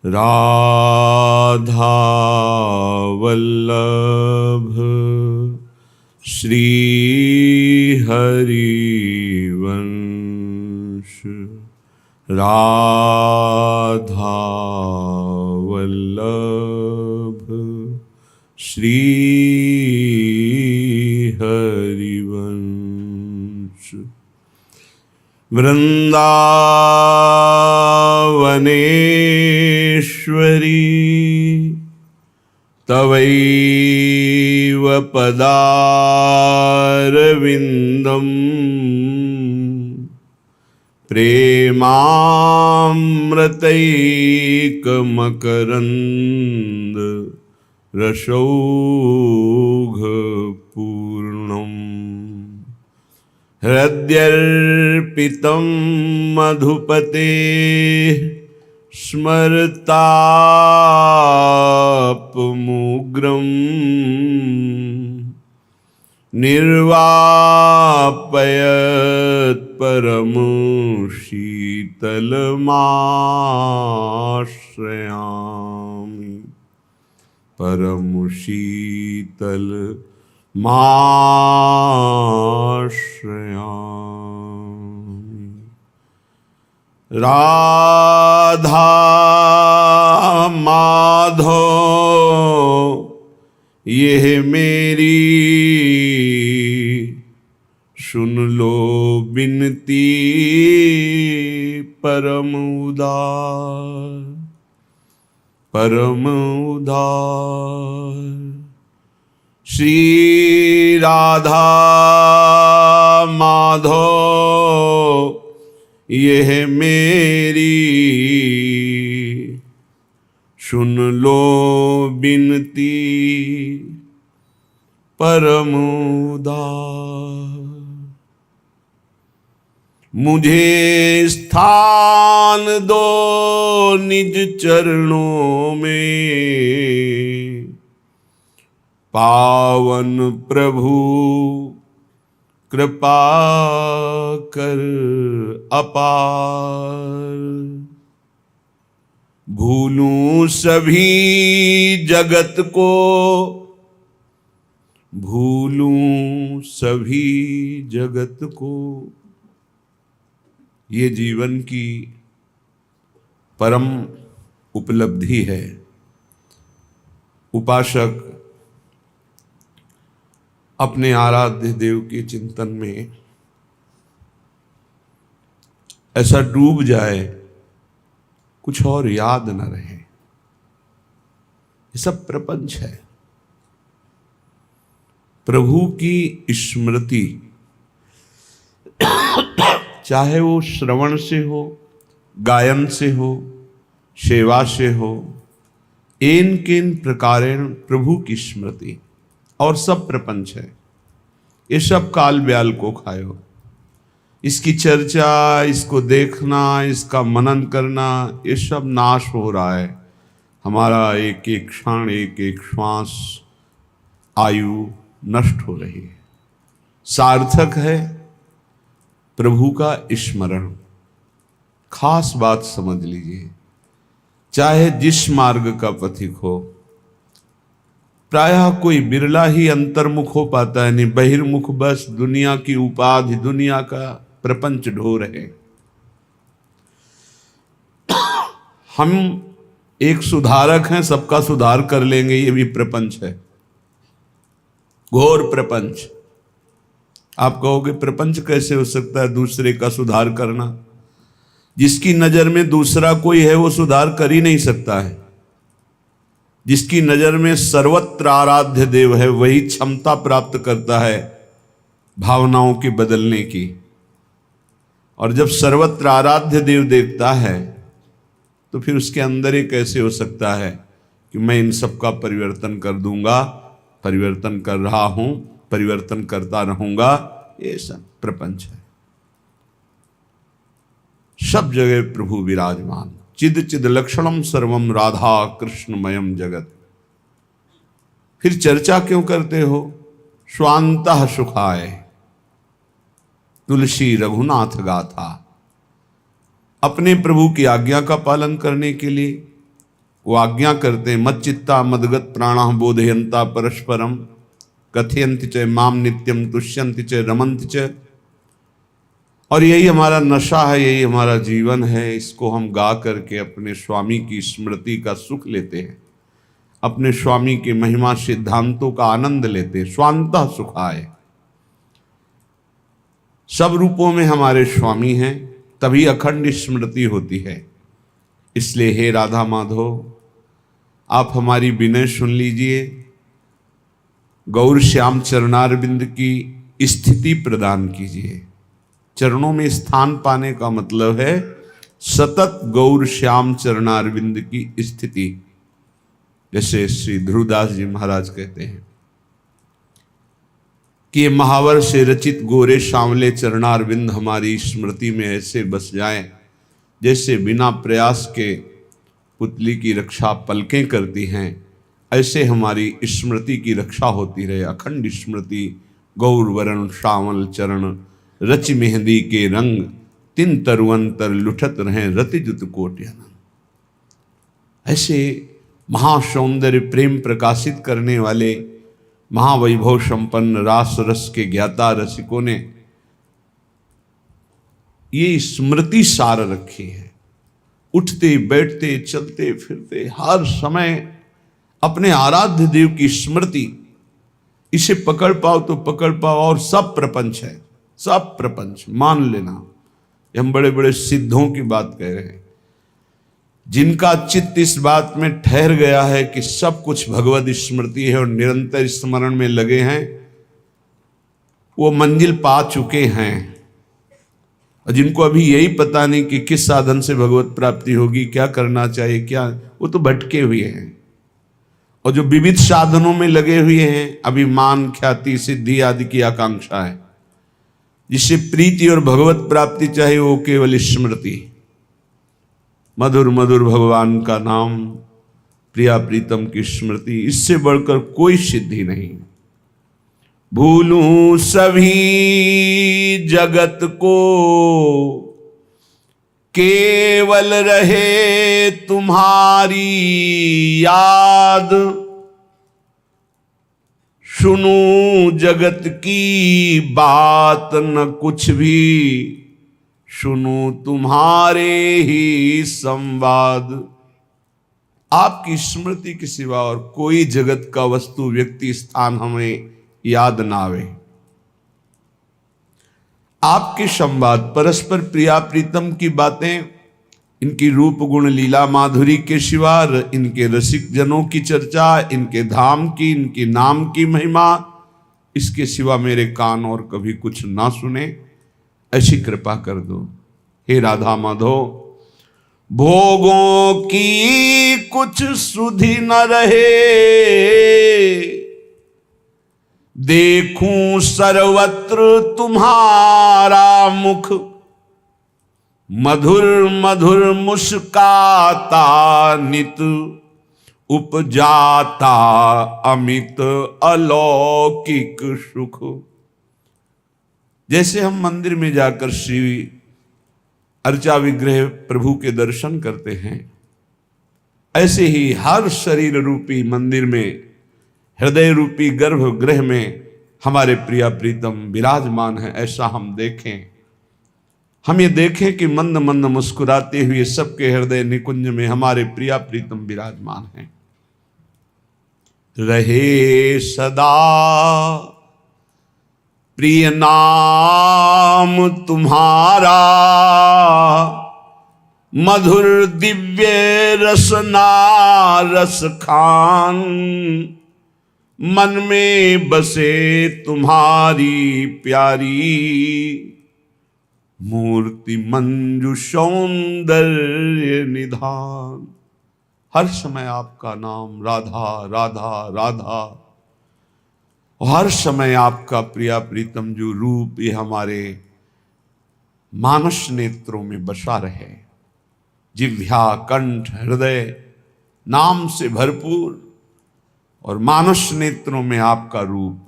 राधा वल्लभ श्री हरिवंश। राधा वल्लभ श्री हरिवंश। वृंदावनेश्वरी तवैव पदारविन्दम् प्रेमामृतैकमकरन्द रसौघपूर्णम्। हृद्यर्पितं मधुपते स्मरतापमुग्रम् निर्वापयत् परम शीतलमाश्रयामि। परम शीतलमाश्रयामि। राधा माधो यह मेरी सुन लो बिनती परम उदार। परम उदार श्री राधा माधो यह मेरी सुन लो बिनती परम उदार। मुझे स्थान दो निज चरणों में, पावन प्रभु कृपा कर अपार। भूलूं सभी जगत को, भूलूं सभी जगत को। ये जीवन की परम उपलब्धि है। उपासक अपने आराध्य देव के चिंतन में ऐसा डूब जाए, कुछ और याद न रहे। ये सब प्रपंच है। प्रभु की स्मृति चाहे वो श्रवण से हो, गायन से हो, सेवा से हो, एन केन प्रकारेण प्रभु की स्मृति और सब प्रपंच है। ये सब काल ब्याल को खायो। इसकी चर्चा, इसको देखना, इसका मनन करना, ये सब नाश हो रहा है। हमारा एक एक क्षण, एक एक श्वास, आयु नष्ट हो रही है। सार्थक है प्रभु का स्मरण। खास बात समझ लीजिए, चाहे जिस मार्ग का पथिक हो, प्रायः कोई बिरला ही अंतर्मुख हो पाता है, नहीं बहिर्मुख बस दुनिया की उपाधि, दुनिया का प्रपंच ढो रहे। हम एक सुधारक हैं, सबका सुधार कर लेंगे, ये भी प्रपंच है, घोर प्रपंच। आप कहोगे प्रपंच कैसे हो सकता है दूसरे का सुधार करना? जिसकी नजर में दूसरा कोई है वो सुधार कर ही नहीं सकता है। जिसकी नजर में सर्वत्र आराध्य देव है वही क्षमता प्राप्त करता है भावनाओं के बदलने की। और जब सर्वत्र आराध्य देव देखता है तो फिर उसके अंदर ही कैसे हो सकता है कि मैं इन सब का परिवर्तन कर दूंगा, परिवर्तन कर रहा हूं, परिवर्तन करता रहूंगा। ये सब प्रपंच है। सब जगह प्रभु विराजमान। चिद चिद लक्षणम सर्वम राधा कृष्णमयम जगत। फिर चर्चा क्यों करते हो? स्वांतः सुखाय तुलसी रघुनाथ गाथा। अपने प्रभु की आज्ञा का पालन करने के लिए, वो आज्ञा करते हैं, मच्चित्ता मदगत प्राणा बोधयंता परस्परम कथयंति च माम नित्यम तुष्यंति च रमंति च। और यही हमारा नशा है, यही हमारा जीवन है। इसको हम गा करके अपने स्वामी की स्मृति का सुख लेते हैं, अपने स्वामी के महिमा सिद्धांतों का आनंद लेते हैं। स्वांतः सुखाय, सब रूपों में हमारे स्वामी हैं, तभी अखंड स्मृति होती है। इसलिए हे राधा माधव, आप हमारी विनय सुन लीजिए, गौर श्याम चरणारविंद की स्थिति प्रदान कीजिए। चरणों में स्थान पाने का मतलब है सतत गौर श्याम चरणारविंद की स्थिति। जैसे श्री ध्रुवदास जी महाराज कहते हैं कि ये महावर से रचित गोरे सांवले चरणारविंद हमारी स्मृति में ऐसे बस जाएं जैसे बिना प्रयास के पुतली की रक्षा पलकें करती हैं, ऐसे हमारी स्मृति की रक्षा होती रहे। अखंड स्मृति गौर वरण श्यामल चरण रच मेहंदी के रंग, तिन तरुअंतर लुठत रहें रति जुत कोट्यन। ऐसे महासौंदर्य प्रेम प्रकाशित करने वाले महावैभव संपन्न रास रस के ज्ञाता रसिकों ने ये स्मृति सार रखी है। उठते बैठते चलते फिरते हर समय अपने आराध्य देव की स्मृति, इसे पकड़ पाओ तो पकड़ पाओ। और सब प्रपंच है, सब प्रपंच मान लेना। हम बड़े बड़े सिद्धों की बात कह रहे हैं, जिनका चित्त इस बात में ठहर गया है कि सब कुछ भगवत स्मृति है और निरंतर स्मरण में लगे हैं, वो मंजिल पा चुके हैं। और जिनको अभी यही पता नहीं कि किस साधन से भगवत प्राप्ति होगी, क्या करना चाहिए, क्या, वो तो भटके हुए हैं। और जो विविध साधनों में लगे हुए हैं, अभी मान ख्याति सिद्धि आदि की आकांक्षा है, जिससे प्रीति और भगवत प्राप्ति चाहे, वो केवल स्मृति, मधुर मधुर भगवान का नाम, प्रिया प्रीतम की स्मृति, इससे बढ़कर कोई सिद्धि नहीं। भूलूं सभी जगत को केवल रहे तुम्हारी याद, सुनूं जगत की बात न कुछ भी, सुनूं तुम्हारे ही संवाद। आपकी स्मृति के सिवा और कोई जगत का वस्तु व्यक्ति स्थान हमें याद ना आवे। आपके संवाद, परस्पर प्रिया प्रीतम की बातें, इनकी रूप गुण लीला माधुरी के सिवा, इनके रसिक जनों की चर्चा, इनके धाम की, इनके नाम की महिमा, इसके सिवा मेरे कान और कभी कुछ ना सुने, ऐसी कृपा कर दो हे राधा माधव। भोगों की कुछ सुधि न रहे, देखूं सर्वत्र तुम्हारा मुख, मधुर मधुर मुस्काता नित, उपजाता अमित अलौकिक सुख। जैसे हम मंदिर में जाकर श्री अर्चा विग्रह प्रभु के दर्शन करते हैं, ऐसे ही हर शरीर रूपी मंदिर में, हृदय रूपी गर्भगृह में हमारे प्रिया प्रीतम विराजमान है। ऐसा हम देखें, हम ये देखें कि मंद मंद मुस्कुराते हुए सबके हृदय निकुंज में हमारे प्रिया प्रीतम विराजमान हैं। रहे सदा प्रिय नाम तुम्हारा, मधुर दिव्य रसना रस खान, मन में बसे तुम्हारी प्यारी, मूर्ति मंजू सौंदर्य निधान। हर समय आपका नाम राधा राधा राधा, और हर समय आपका प्रिया प्रीतम जो रूप ये हमारे मानस नेत्रों में बसा रहे। जिह्वा कंठ हृदय नाम से भरपूर और मानस नेत्रों में आपका रूप,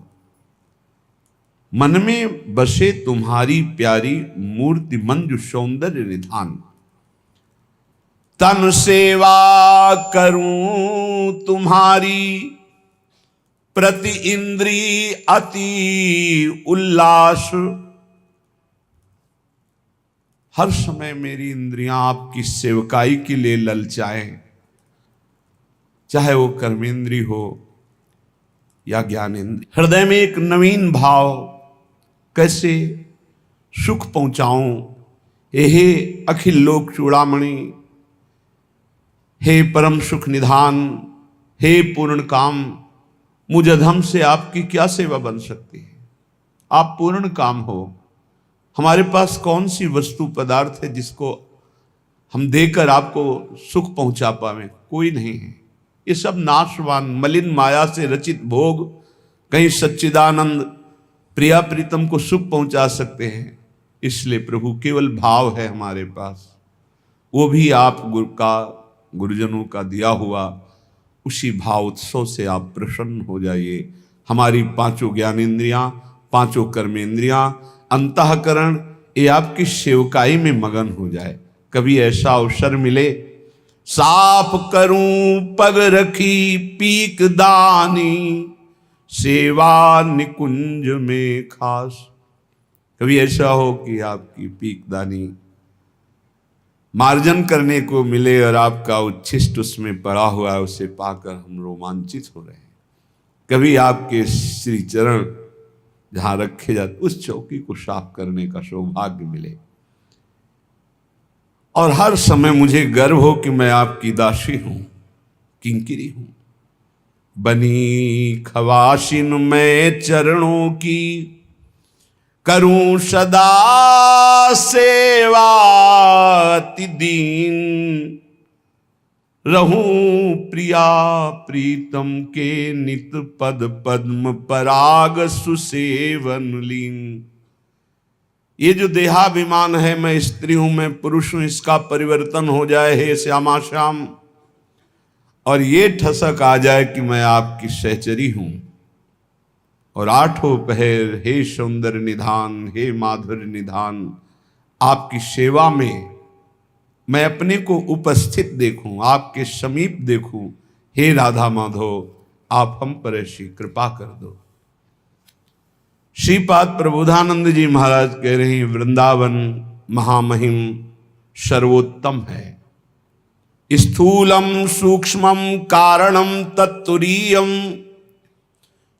मन में बसे तुम्हारी प्यारी, मूर्ति मंजू सौंदर्य निधान। तन सेवा करूं तुम्हारी, प्रति इंद्री अति उल्लास। हर समय मेरी इंद्रियां आपकी सेवकाई के लिए ललचाएं, चाहे वो कर्मेंद्री हो या ज्ञानेंद्री। हृदय में एक नवीन भाव, कैसे सुख पहुंचाऊं। हे अखिल लोक चूड़ामणि, हे परम सुख निधान, हे पूर्ण काम, मुझ अधम से आपकी क्या सेवा बन सकती है। आप पूर्ण काम हो। हमारे पास कौन सी वस्तु पदार्थ है जिसको हम देकर आपको सुख पहुंचा पावे? कोई नहीं है। ये सब नाशवान मलिन माया से रचित भोग कहीं सच्चिदानंद प्रिया प्रीतम को सुख पहुंचा सकते हैं। इसलिए प्रभु केवल भाव है हमारे पास, वो भी आप गुरुजनों का दिया हुआ। उसी भाव उत्सव से आप प्रसन्न हो जाइए। हमारी पांचों ज्ञानेंद्रियां, पांचों कर्मेंद्रियां, अंतःकरण ये आपकी सेवकाई में मगन हो जाए। कभी ऐसा अवसर मिले, साफ करूं पग रखी पीक दानी, सेवा निकुंज में खास। कभी ऐसा हो कि आपकी पीक दानी मार्जन करने को मिले और आपका उच्छिष्ट उसमें पड़ा हुआ है, उसे पाकर हम रोमांचित हो रहे हैं। कभी आपके श्री चरण जहां रखे जाते उस चौकी को साफ करने का सौभाग्य मिले। और हर समय मुझे गर्व हो कि मैं आपकी दासी हूं, किंकिरी हूं। बनी खवाशिन मैं चरणों की, करूं सदा सेवा अति दीन। रहूं प्रिया प्रीतम के नित पद पद्म पराग सुसेवन लीन। ये जो देहाभिमान है, मैं स्त्री हूं, मैं पुरुष हूं, इसका परिवर्तन हो जाए हे श्यामा श्याम। और ये ठसक आ जाए कि मैं आपकी सहचरी हूं। और आठों पहर हे सौंदर्य निधान, हे माधुर्य निधान, आपकी सेवा में मैं अपने को उपस्थित देखूं, आपके समीप देखूं। हे राधा माधव, आप हम पर ऐसी कृपा कर दो। श्रीपाद प्रबोधानंद जी महाराज कह रहे हैं, वृंदावन महामहिम सर्वोत्तम है। स्थूलम सूक्ष्मम कारणम तत्तुरीयम,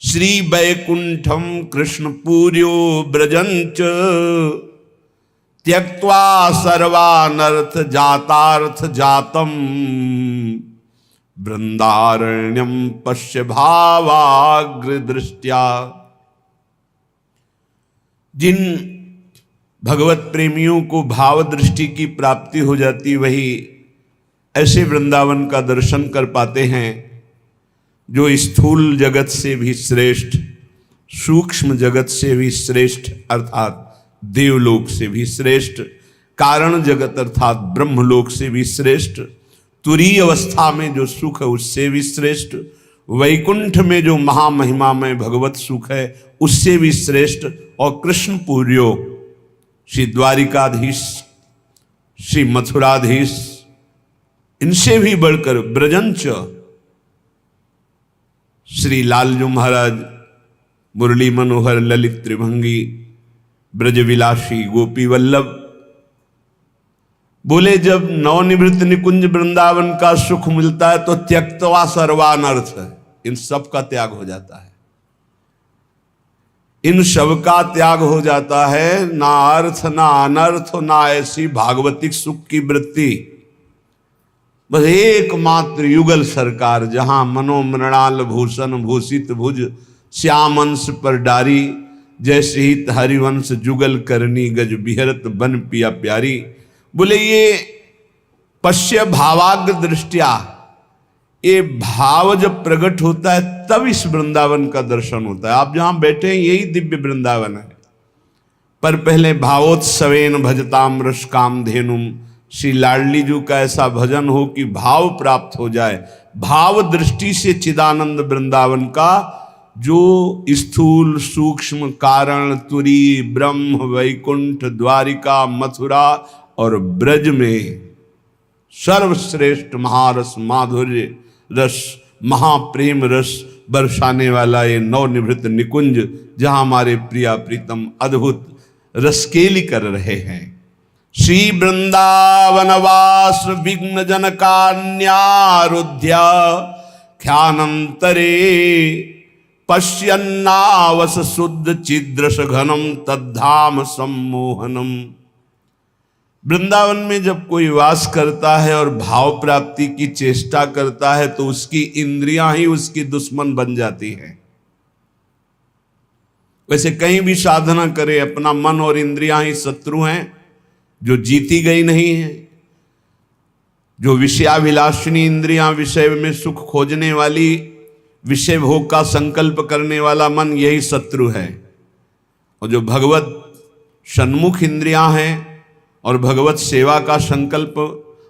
श्री वैकुंठम कृष्ण पूर्यो ब्रजंच। त्यक्त्वा सर्वानर्थ जातार्थ जातम, वृंदारण्यम पश्य भावाग्र दृष्टिया। जिन भगवत प्रेमियों को भाव दृष्टि की प्राप्ति हो जाती, वही ऐसे वृंदावन का दर्शन कर पाते हैं जो स्थूल जगत से भी श्रेष्ठ, सूक्ष्म जगत से भी श्रेष्ठ अर्थात देवलोक से भी श्रेष्ठ, कारण जगत अर्थात ब्रह्मलोक से भी श्रेष्ठ, तुरीय अवस्था में जो सुख है उससे भी श्रेष्ठ, वैकुंठ में जो महामहिमा में भगवत सुख है उससे भी श्रेष्ठ, और कृष्ण पूर्यो श्री द्वारिकाधीश, श्री मथुराधीश, इनसे भी बढ़कर ब्रजंच श्री लालजू महाराज, मुरली मनोहर ललित त्रिभंगी, ब्रजविलासी गोपी वल्लभ। बोले जब नवनिवृत्त निकुंज वृंदावन का सुख मिलता है तो त्यक्त्वा सर्वानर्थ, इन सब का त्याग हो जाता है। इन सब का त्याग हो जाता है, ना अर्थ ना अनर्थ ना ऐसी भागवतिक सुख की वृत्ति। बस एकमात्र युगल सरकार, जहां मनोमृणाल भूषण भूषित भुज श्यामंश पर डारी, जैसे ही हरिवंश जुगल करनी गज बिहरत बन पिया प्यारी। बोले ये पश्य भावाग्र दृष्टिया, ये भाव जब प्रकट होता है तब इस वृंदावन का दर्शन होता है। आप जहां बैठे हैं यही दिव्य वृंदावन है। पर पहले भावोत्सवेन भजताम रस काम धेनुम, श्री लाडली जी का ऐसा भजन हो कि भाव प्राप्त हो जाए। भाव दृष्टि से चिदानंद वृंदावन का जो स्थूल सूक्ष्म कारण तुरी ब्रह्म वैकुंठ द्वारिका मथुरा और ब्रज में सर्वश्रेष्ठ महारस, माधुर्य रस, महाप्रेम रस बरसाने वाला ये नवनिवृत्त निकुंज, जहां हमारे प्रिया प्रीतम अद्भुत रसकेली कर रहे हैं। श्री वृंदावनवास विघ्न जनकान्यारुध्य ख्यानंतरे पश्यन्नावस शुद्ध चिद्रस घनम तद्धाम सम्मोहनम। वृंदावन में जब कोई वास करता है और भाव प्राप्ति की चेष्टा करता है तो उसकी इंद्रियां ही उसकी दुश्मन बन जाती हैं। वैसे कहीं भी साधना करे, अपना मन और इंद्रियां ही शत्रु हैं, जो जीती गई नहीं है। जो विषयाभिलाषिनी इंद्रियां, विषय में सुख खोजने वाली, विषय भोग का संकल्प करने वाला मन, यही शत्रु है। और जो भगवत सन्मुख इंद्रियां हैं और भगवत सेवा का संकल्प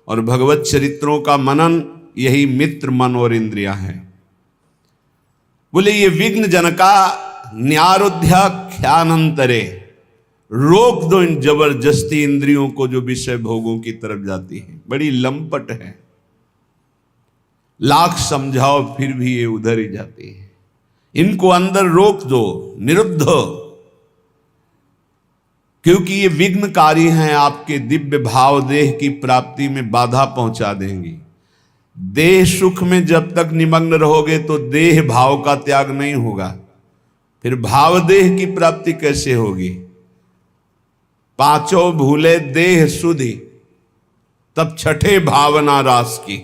और भगवत चरित्रों का मनन, यही मित्र मन और इंद्रियां हैं। बोले ये विघ्न जनका न्यारुध्या ख्यानंतरे, रोक दो इन जबरदस्ती इंद्रियों को जो विषय भोगों की तरफ जाती है। बड़ी लंपट है, लाख समझाओ फिर भी ये उधर ही जाती है। इनको अंदर रोक दो, निरुद्ध, क्योंकि ये विघ्नकारी हैं, आपके दिव्य भाव देह की प्राप्ति में बाधा पहुंचा देंगी। देह सुख में जब तक निमग्न रहोगे तो देह भाव का त्याग नहीं होगा, फिर भाव देह की प्राप्ति कैसे होगी। पांचों भूले देह सुधि, तब छठे भावना रास की।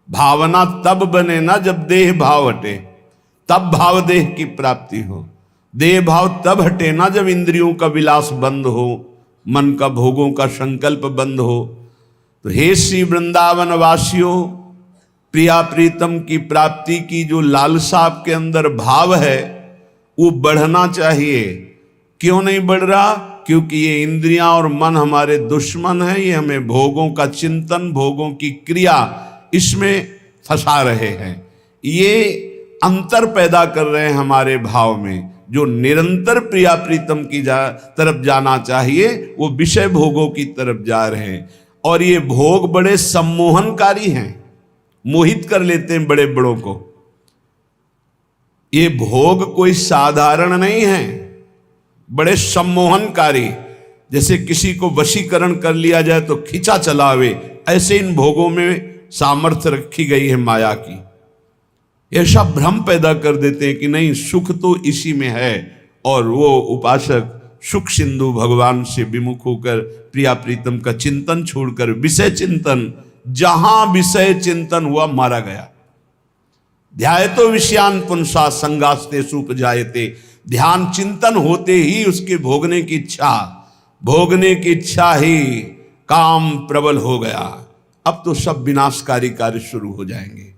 भावना तब बने ना जब देह भाव हटे, तब भाव देह की प्राप्ति हो। देह भाव तब हटे ना जब इंद्रियों का विलास बंद हो, मन का भोगों का संकल्प बंद हो। तो हे श्री वृंदावन वासियों, प्रिया प्रीतम की प्राप्ति की जो लालसा आपके अंदर भाव है वो बढ़ना चाहिए। क्यों नहीं बढ़ रहा? क्योंकि ये इंद्रियां और मन हमारे दुश्मन हैं। ये हमें भोगों का चिंतन, भोगों की क्रिया, इसमें फंसा रहे हैं। ये अंतर पैदा कर रहे हैं हमारे भाव में। जो निरंतर प्रिया प्रीतम की तरफ जाना चाहिए वो विषय भोगों की तरफ जा रहे हैं। और ये भोग बड़े सम्मोहनकारी हैं, मोहित कर लेते हैं बड़े बड़ों को। ये भोग कोई साधारण नहीं है, बड़े सम्मोहनकारी। जैसे किसी को वशीकरण कर लिया जाए तो खिंचा चलावे, ऐसे इन भोगों में सामर्थ्य रखी गई है माया की। ऐसा भ्रम पैदा कर देते हैं कि नहीं, सुख तो इसी में है। और वो उपासक सुख सिंधु भगवान से विमुख होकर प्रिया प्रीतम का चिंतन छोड़कर विषय चिंतन, जहां विषय चिंतन हुआ मारा गया। ध्यायतो विषयान पुंसा संगास्ते सुपजायते। ध्यान चिंतन होते ही उसके भोगने की इच्छा ही काम प्रबल हो गया। अब तो सब विनाशकारी कार्य शुरू हो जाएंगे।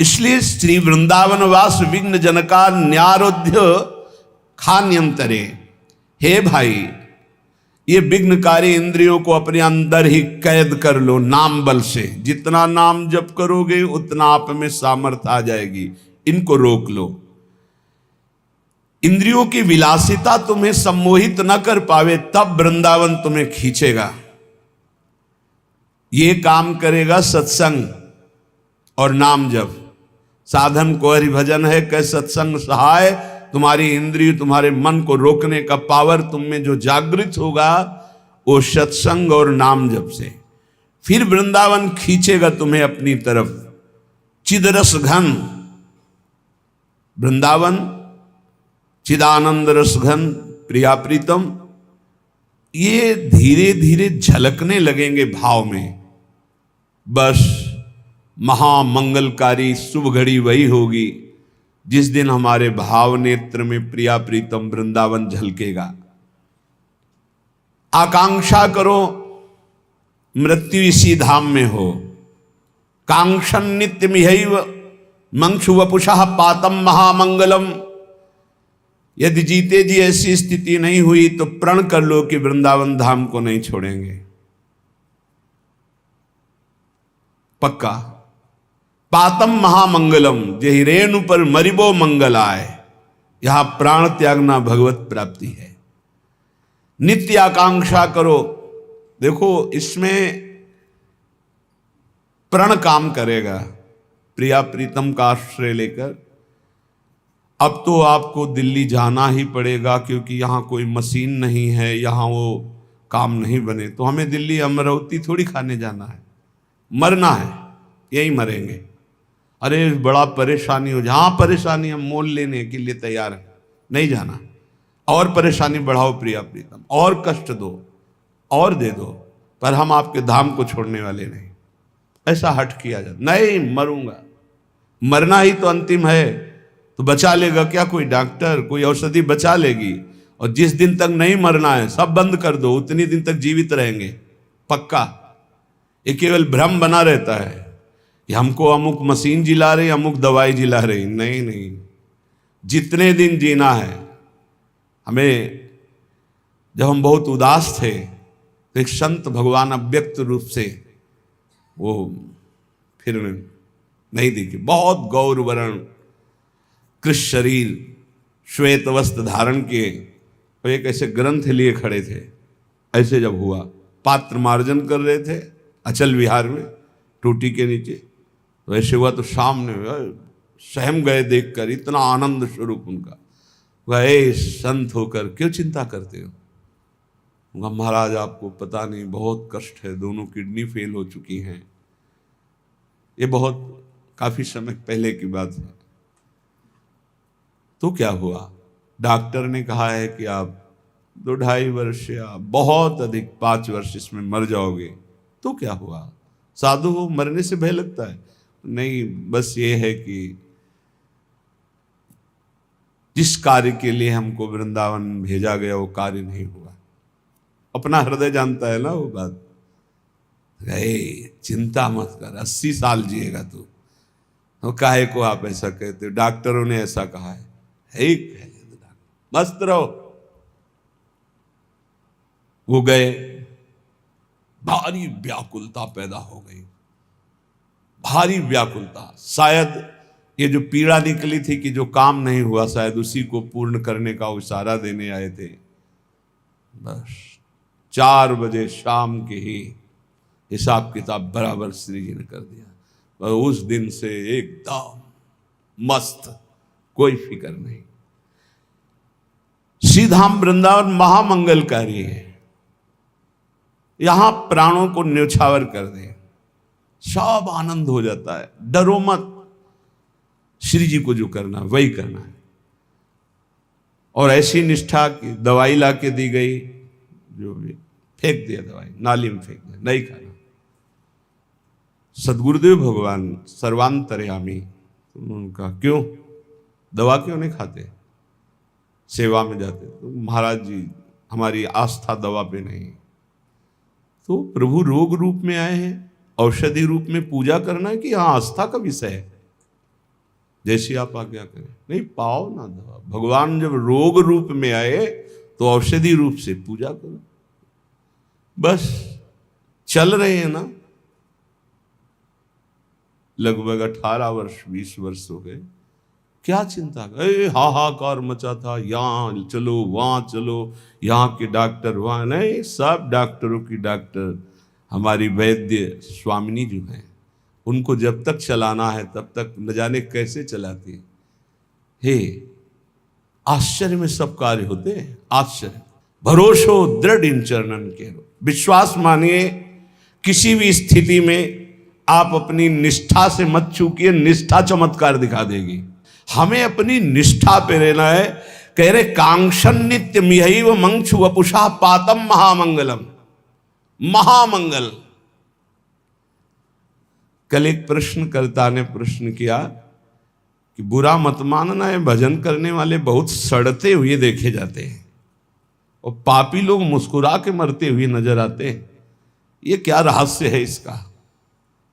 इसलिए श्री वृंदावन वास विघ्न जनका न्यारोध्य खान्यंतरे। हे भाई, ये विघ्नकारी इंद्रियों को अपने अंदर ही कैद कर लो नाम बल से। जितना नाम जप करोगे उतना आप में सामर्थ्य आ जाएगी। इनको रोक लो। इंद्रियों की विलासिता तुम्हें सम्मोहित न कर पावे, तब वृंदावन तुम्हें खींचेगा। ये काम करेगा सत्संग और नाम जप। साधन को हरिभजन है, कै सत्संग सहाय। तुम्हारी इंद्रिय, तुम्हारे मन को रोकने का पावर तुम में जो जागृत होगा वो सत्संग और नाम जप से। फिर वृंदावन खींचेगा तुम्हें अपनी तरफ। चिदरस घन वृंदावन, चिदानंद रस घन प्रिया प्रीतम, ये धीरे धीरे झलकने लगेंगे भाव में। बस महामंगलकारी शुभ घड़ी वही होगी जिस दिन हमारे भाव नेत्र में प्रिया प्रीतम वृंदावन झलकेगा। आकांक्षा करो मृत्यु इसी धाम में हो। कांक्षन नित्य मिहैव मंक्षु वपुषः पातम महामंगलम। यदि जीते जी ऐसी स्थिति नहीं हुई तो प्रण कर लो कि वृंदावन धाम को नहीं छोड़ेंगे। पक्का। पातम महामंगलम, जही रेणु पर मरिबो मंगल आए। यहां प्राण त्यागना भगवत प्राप्ति है। नित्य आकांक्षा करो। देखो, इसमें प्रण काम करेगा प्रिया प्रीतम का आश्रय लेकर। अब तो आपको दिल्ली जाना ही पड़ेगा, क्योंकि यहाँ कोई मशीन नहीं है, यहाँ वो काम नहीं बने। तो हमें दिल्ली अमरावती थोड़ी खाने जाना है, मरना है, यहीं मरेंगे। अरे बड़ा परेशानी हो, जहाँ परेशानी हम मोल लेने के लिए तैयार हैं, नहीं जाना। और परेशानी बढ़ाओ प्रिया प्रीतम, और कष्ट दो और दे दो, पर हम आपके धाम को छोड़ने वाले नहीं। ऐसा हट किया जाए, नहीं मरूंगा, मरना ही तो अंतिम है। तो बचा लेगा क्या कोई डॉक्टर, कोई औषधि बचा लेगी? और जिस दिन तक नहीं मरना है सब बंद कर दो, उतनी दिन तक जीवित रहेंगे पक्का। ये केवल भ्रम बना रहता है कि हमको अमुक मशीन जिला रही, अमुक दवाई जिला रही। नहीं नहीं, जितने दिन जीना है। हमें जब हम बहुत उदास थे तो एक संत भगवान अव्यक्त रूप से वो फिर नहीं दिखे, बहुत गौर वर्ण कृष्ण शरीर, श्वेत वस्त्र धारण किए, और एक ऐसे ग्रंथ लिए खड़े थे। ऐसे जब हुआ, पात्र मार्जन कर रहे थे अचल विहार में टूटी के नीचे, तो ऐसे हुआ तो सामने सहम गए देखकर, इतना आनंद स्वरूप उनका। वह संत होकर क्यों चिंता करते हो? महाराज आपको पता नहीं, बहुत कष्ट है, दोनों किडनी फेल हो चुकी हैं। ये बहुत काफी समय पहले की बात है। तो क्या हुआ? डॉक्टर ने कहा है कि आप 2-2.5 वर्ष या बहुत अधिक 5 वर्ष इसमें मर जाओगे। तो क्या हुआ? साधु हो, मरने से भय लगता है? नहीं, बस ये है कि जिस कार्य के लिए हमको वृंदावन भेजा गया वो कार्य नहीं हुआ। अपना हृदय जानता है ना वो बात। चिंता मत कर, 80 साल जिएगा तू। तो काहे को आप ऐसा कहते हो? डॉक्टरों ने ऐसा कहा है। मस्त रहो। वो गए, भारी व्याकुलता पैदा हो गई, भारी व्याकुलता। शायद ये जो पीड़ा निकली थी कि जो काम नहीं हुआ, शायद उसी को पूर्ण करने का इशारा देने आए थे। बस 4 बजे शाम के ही हिसाब किताब बराबर श्री जी ने कर दिया। उस दिन से एकदम मस्त, कोई फिक्र नहीं। श्रीधाम वृंदावन महामंगलकारी है। यहां प्राणों को न्यौछावर कर दे, सब आनंद हो जाता है। डरो मत, श्री जी को जो करना वही करना है। और ऐसी निष्ठा की दवाई ला के दी गई, जो भी फेंक दिया दवाई, नाली में फेंक दिया, नहीं खाना। सदगुरुदेव भगवान सर्वांतर्यामी, उनका क्यों दवा क्यों नहीं खाते? सेवा में जाते। तो महाराज जी हमारी आस्था दवा पे नहीं। तो प्रभु रोग रूप में आए हैं, औषधि रूप में पूजा करना है कि हाँ आस्था का विषय है, जैसी आप आज्ञा करें। नहीं, पाओ ना दवा। भगवान जब रोग रूप में आए तो औषधि रूप से पूजा करो। बस चल रहे हैं ना, लगभग 18 वर्ष 20 वर्ष हो गए। क्या चिंता? हाहाकार मचा था, यहाँ चलो वहाँ चलो, यहाँ के डॉक्टर वहाँ नहीं। सब डॉक्टरों की डॉक्टर हमारी वैद्य स्वामिनी जो हैं, उनको जब तक चलाना है तब तक न जाने कैसे चलाती है। हे आश्चर्य में सब कार्य होते हैं। आश्चर्य। भरोसो दृढ़ इन चरणन के, विश्वास मानिए। किसी भी स्थिति में आप अपनी निष्ठा से मत चूकिए, निष्ठा चमत्कार दिखा देगी। हमें अपनी निष्ठा पे रहना है। कह रहे कांक्षन नित्य मिहैव मंक्षु वपुषा पातम महामंगलम। महामंगल। कल एक प्रश्नकर्ता ने प्रश्न किया कि बुरा मत मानना है, भजन करने वाले बहुत सड़ते हुए देखे जाते हैं और पापी लोग मुस्कुरा के मरते हुए नजर आते हैं, ये क्या रहस्य है इसका?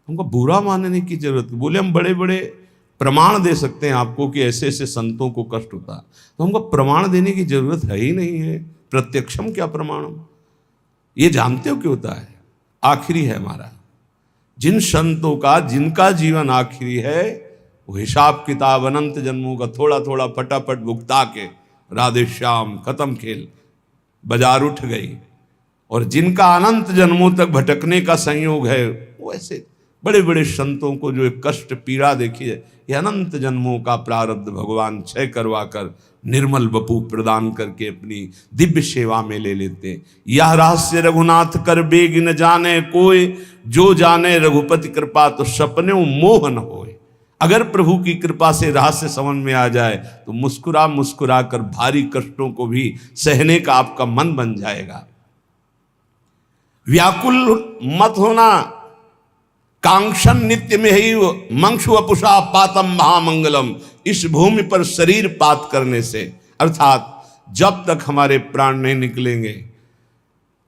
हमको बुरा मानने की जरूरत। बोले हम बड़े बड़े प्रमाण दे सकते हैं आपको कि ऐसे ऐसे संतों को कष्ट होता, तो हमको प्रमाण देने की जरूरत है ही नहीं है। प्रत्यक्षम क्या प्रमाणम, ये जानते हो क्यों होता है? आखिरी है हमारा। जिन संतों का, जिनका जीवन आखिरी है, वो हिसाब किताब अनंत जन्मों का थोड़ा थोड़ा फटाफट भुगता के राधे श्याम खत्म खेल, बाजार उठ गई। और जिनका अनंत जन्मों तक भटकने का संयोग है, वो ऐसे बड़े बड़े संतों को जो एक कष्ट पीड़ा देखी है, ये अनंत जन्मों का प्रारब्ध भगवान क्षय करवा कर निर्मल वपु प्रदान करके अपनी दिव्य सेवा में ले लेते हैं। यह रहस्य रघुनाथ कर बेग न जाने कोई, जो जाने रघुपति कृपा तो सपने मोह न होए। अगर प्रभु की कृपा से रहस्य समझ में आ जाए तो मुस्कुरा मुस्कुरा कर भारी कष्टों को भी सहने का आपका मन बन जाएगा। व्याकुल मत होना, कांक्षन नित्य में ही मंक्षु अपुषा पातम महामंगलम। इस भूमि पर शरीर पात करने से, अर्थात जब तक हमारे प्राण नहीं निकलेंगे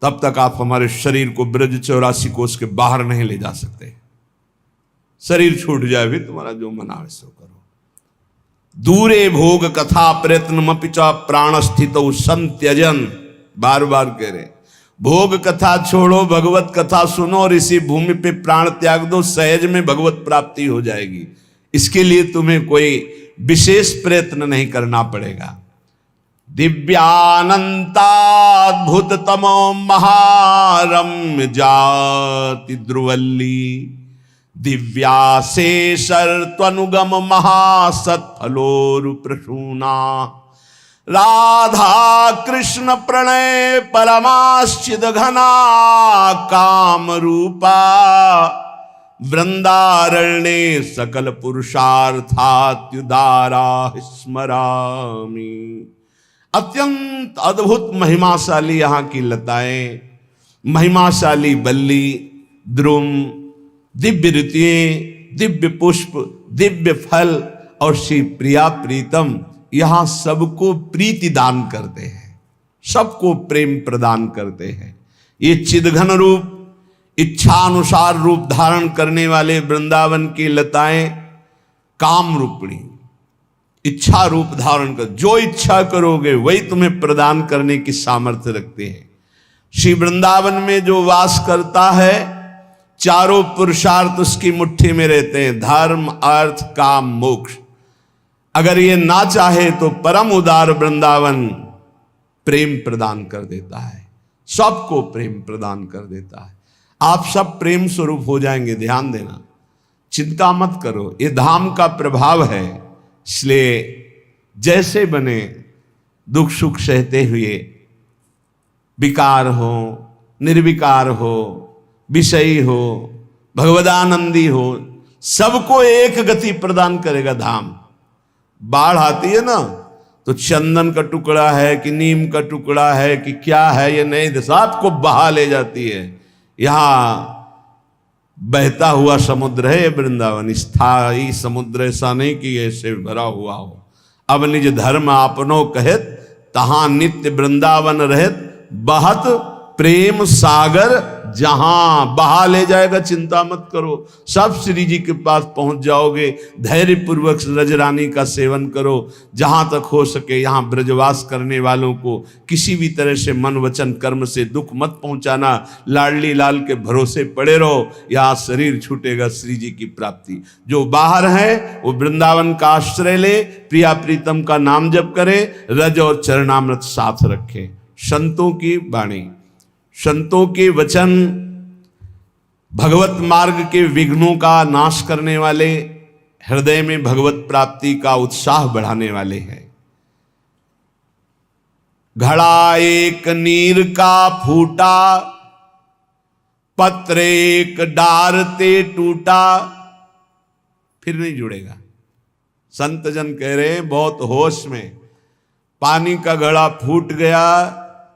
तब तक आप हमारे शरीर को ब्रज 84 कोष के बाहर नहीं ले जा सकते। शरीर छूट जाए भी तुम्हारा जो मन आवे सो करो। दूरे भोग कथा प्रयत्न मपिचा प्राण स्थित संत्यजन, बार बार कह रहे भोग कथा छोड़ो, भगवत कथा सुनो और इसी भूमि पे प्राण त्याग दो, सहज में भगवत प्राप्ति हो जाएगी। इसके लिए तुम्हें कोई विशेष प्रयत्न नहीं करना पड़ेगा। दिव्यानंताद्भुत तमो महारम्य जाति ध्रुवल्ली, दिव्याशेषर त्वनुगम महासत्फलोरुप्रसूना, राधा कृष्ण प्रणय परमाश्चिद घना काम रूपा, वृंदारण्ये सकल पुरुषार्थात्युदारा स्मरामि। अत्यंत अद्भुत महिमाशाली यहाँ की लताएं, महिमाशाली बल्ली, द्रुम, दिव्य ऋतुएं, दिव्य पुष्प, दिव्य फल और श्री प्रिया प्रीतम यहां सबको प्रीति दान करते हैं, सबको प्रेम प्रदान करते हैं। ये चिदघन रूप, इच्छानुसार रूप धारण करने वाले वृंदावन की लताएं काम रूपणी, इच्छा रूप धारण कर, जो इच्छा करोगे वही तुम्हें प्रदान करने की सामर्थ्य रखते हैं। श्री वृंदावन में जो वास करता है, चारों पुरुषार्थ उसकी मुट्ठी में रहते हैं, धर्म अर्थ काम मोक्ष। अगर ये ना चाहे तो परम उदार वृंदावन प्रेम प्रदान कर देता है, सबको प्रेम प्रदान कर देता है। आप सब प्रेम स्वरूप हो जाएंगे, ध्यान देना, चिंता मत करो, ये धाम का प्रभाव है। इसलिए जैसे बने दुख सुख सहते हुए, विकार हो निर्विकार हो, विषयी हो भगवदानंदी हो, सबको एक गति प्रदान करेगा धाम। बाढ़ आती है ना तो चंदन का टुकड़ा है कि नीम का टुकड़ा है कि क्या है, ये नहीं, सबको बहा ले जाती है। यहाँ बहता हुआ समुद्र है वृंदावन, स्थायी समुद्र, ऐसा नहीं कि ऐसे भरा हुआ हो। अब निज धर्म आपनो कहत, तहां नित्य वृंदावन रहत, बहत प्रेम सागर जहां, बहा ले जाएगा, चिंता मत करो। सब श्री जी के पास पहुंच जाओगे। धैर्य पूर्वक रजरानी का सेवन करो। जहां तक हो सके यहाँ ब्रजवास करने वालों को किसी भी तरह से मन वचन कर्म से दुख मत पहुंचाना। लाडली लाल के भरोसे पड़े रहो, यहाँ शरीर छूटेगा श्री जी की प्राप्ति। जो बाहर है वो वृंदावन का आश्रय ले, प्रिया प्रीतम का नाम जप करे, रज और चरणामृत साथ रखे। संतों की वाणी, संतों के वचन भगवत मार्ग के विघ्नों का नाश करने वाले, हृदय में भगवत प्राप्ति का उत्साह बढ़ाने वाले हैं। घड़ा एक नीर का फूटा, पत्र एक डार ते टूटा, फिर नहीं जुड़ेगा। संत जन कह रहे हैं बहुत होश में, पानी का घड़ा फूट गया,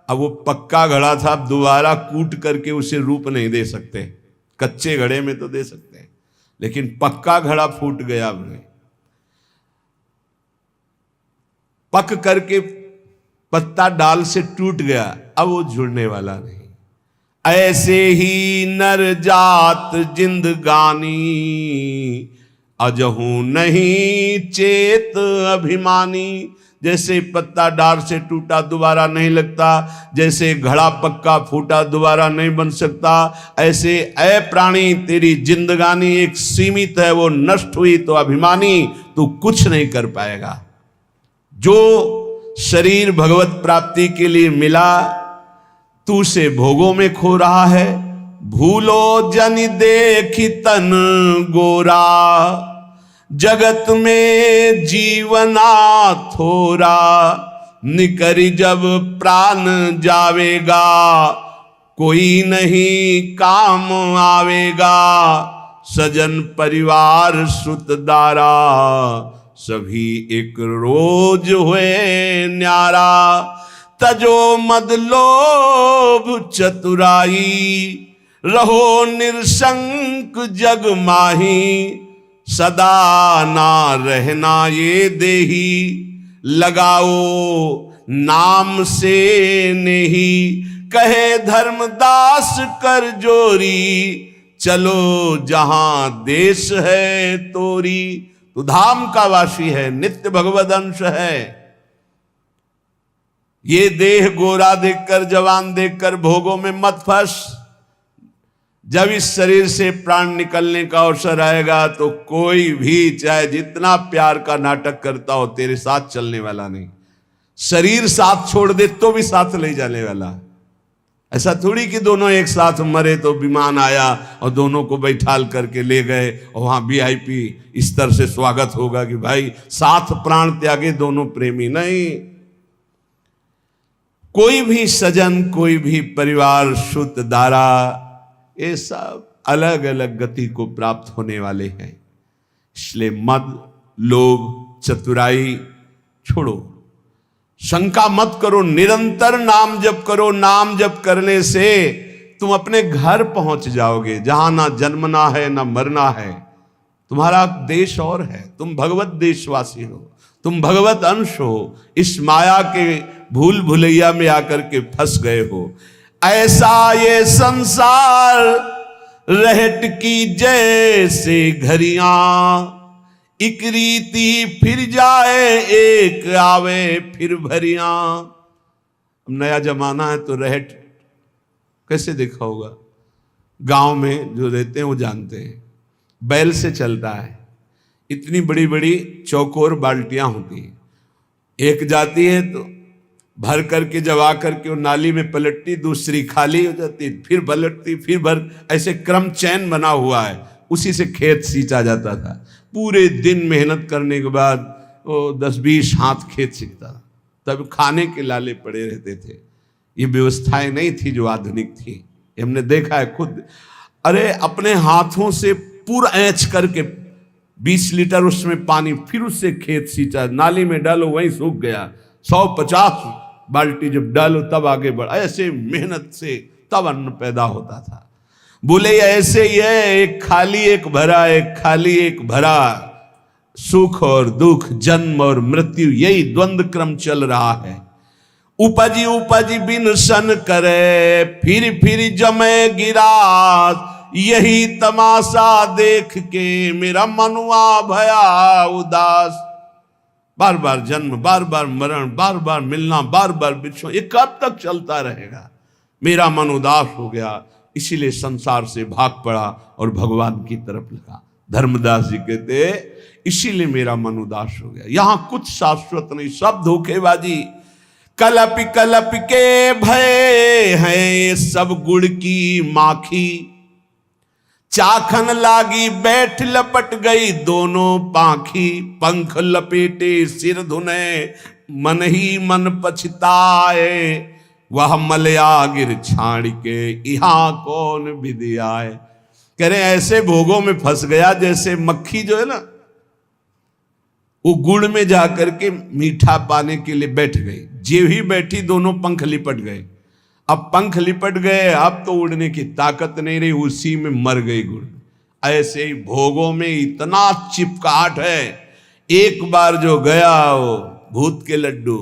अब वो पक्का घड़ा था, अब दोबारा कूट करके उसे रूप नहीं दे सकते। कच्चे घड़े में तो दे सकते हैं, लेकिन पक्का घड़ा फूट गया। अब पक करके पत्ता डाल से टूट गया, अब वो जुड़ने वाला नहीं। ऐसे ही नर जात जिंदगानी, अजहू नहीं चेत अभिमानी। जैसे पत्ता डार से टूटा दोबारा नहीं लगता, जैसे घड़ा पक्का फूटा दोबारा नहीं बन सकता, ऐसे ऐ प्राणी तेरी जिंदगानी एक सीमित है, वो नष्ट हुई तो अभिमानी तू कुछ नहीं कर पाएगा। जो शरीर भगवत प्राप्ति के लिए मिला, तू उसे भोगों में खो रहा है, भूलो जन देखी तन गोरा, जगत में जीवना थोरा, निकरी जब प्राण जावेगा, कोई नहीं काम आवेगा, सजन परिवार सुतदारा, सभी एक रोज हुए न्यारा, तजो मद लोभ चतुराई, रहो निरशंक जग माही, सदा ना रहना ये देही, लगाओ नाम से नहीं, कहे धर्मदास कर जोरी, चलो जहां देश है तोरी। तू धाम का वासी है, नित्य भगवद अंश है। ये देह गोरा देखकर, जवान देखकर भोगों में मत फंस। जब इस शरीर से प्राण निकलने का अवसर आएगा तो कोई भी चाहे जितना प्यार का नाटक करता हो, तेरे साथ चलने वाला नहीं। शरीर साथ छोड़ दे तो भी साथ ले जाने वाला। ऐसा थोड़ी कि दोनों एक साथ मरे तो विमान आया और दोनों को बैठाल करके ले गए और वहां VIP स्तर से स्वागत होगा कि भाई साथ प्राण त्यागे दोनों प्रेमी। नहीं, कोई भी सजन, कोई भी परिवार, सुत दारा, ये सब अलग अलग गति को प्राप्त होने वाले हैं। इसलिए मद, लोभ, चतुराई छोड़ो, शंका मत करो, निरंतर नाम जप करो। नाम जप करने से तुम अपने घर पहुंच जाओगे, जहां ना जन्मना है ना मरना है। तुम्हारा देश और है, तुम भगवत देशवासी हो, तुम भगवत अंश हो। इस माया के भूल भुलैया में आकर के फंस गए हो। ऐसा ये संसार रहट की जैसे घड़ियां, एक रीति फिर जाए एक आवे फिर भरियां। नया जमाना है तो रहट कैसे देखा होगा, गांव में जो रहते हैं वो जानते हैं। बैल से चलता है, इतनी बड़ी बड़ी चौकोर बाल्टियां होती हैं। एक जाती है तो भर करके जब आ करके वो नाली में पलटती, दूसरी खाली हो जाती, फिर पलटती, फिर भर, ऐसे क्रम चैन बना हुआ है। उसी से खेत सींचा जाता था। पूरे दिन मेहनत करने के बाद वो 10-20 हाथ खेत सींचता। तब खाने के लाले पड़े रहते थे। ये व्यवस्थाएं नहीं थी जो आधुनिक थी, हमने देखा है खुद। अरे अपने हाथों से पूरा ऐंच करके 20 लीटर उसमें पानी, फिर उससे खेत सींचा, नाली में डालो वहीं सूख गया। 150 बाल्टी जब डालो तब आगे बढ़, ऐसे मेहनत से तब अन्न पैदा होता था। बोले ऐसे ही है, एक खाली एक भरा, एक खाली एक भरा, सुख और दुख, जन्म और मृत्यु, यही द्वंद्व क्रम चल रहा है। उपजी उपजी बिन सन करे, फिर फिर जमे गिरास, यही तमाशा देख के मेरा मनुआ भया उदास। बार बार जन्म, बार बार मरण, बार बार मिलना, बार बार बिछड़ना, ये कब तक चलता रहेगा? मेरा मन उदास हो गया, इसीलिए संसार से भाग पड़ा और भगवान की तरफ लगा। धर्मदास जी कहते इसीलिए मेरा मन उदास हो गया। यहां कुछ शाश्वत नहीं, सब धोखेबाजी। कलप कलप के भय हैं सब गुड़ की माखी, चाखन लागी बैठ लपट गई दोनों पाखी, पंख लपेटे सिर धुने मन ही मन पछताए, वह मलया गिर छाड़ के यहाँ कौन विधि आए। कह रहे ऐसे भोगों में फंस गया जैसे मक्खी जो है ना, वो गुड़ में जाकर के मीठा पाने के लिए बैठ गई। जे ही बैठी दोनों पंख लिपट गए। अब पंख लिपट गए, अब तो उड़ने की ताकत नहीं रही, उसी में मर गई गुड़। ऐसे ही भोगों में इतना चिपकाहट है, एक बार जो गया वो भूत के लड्डू,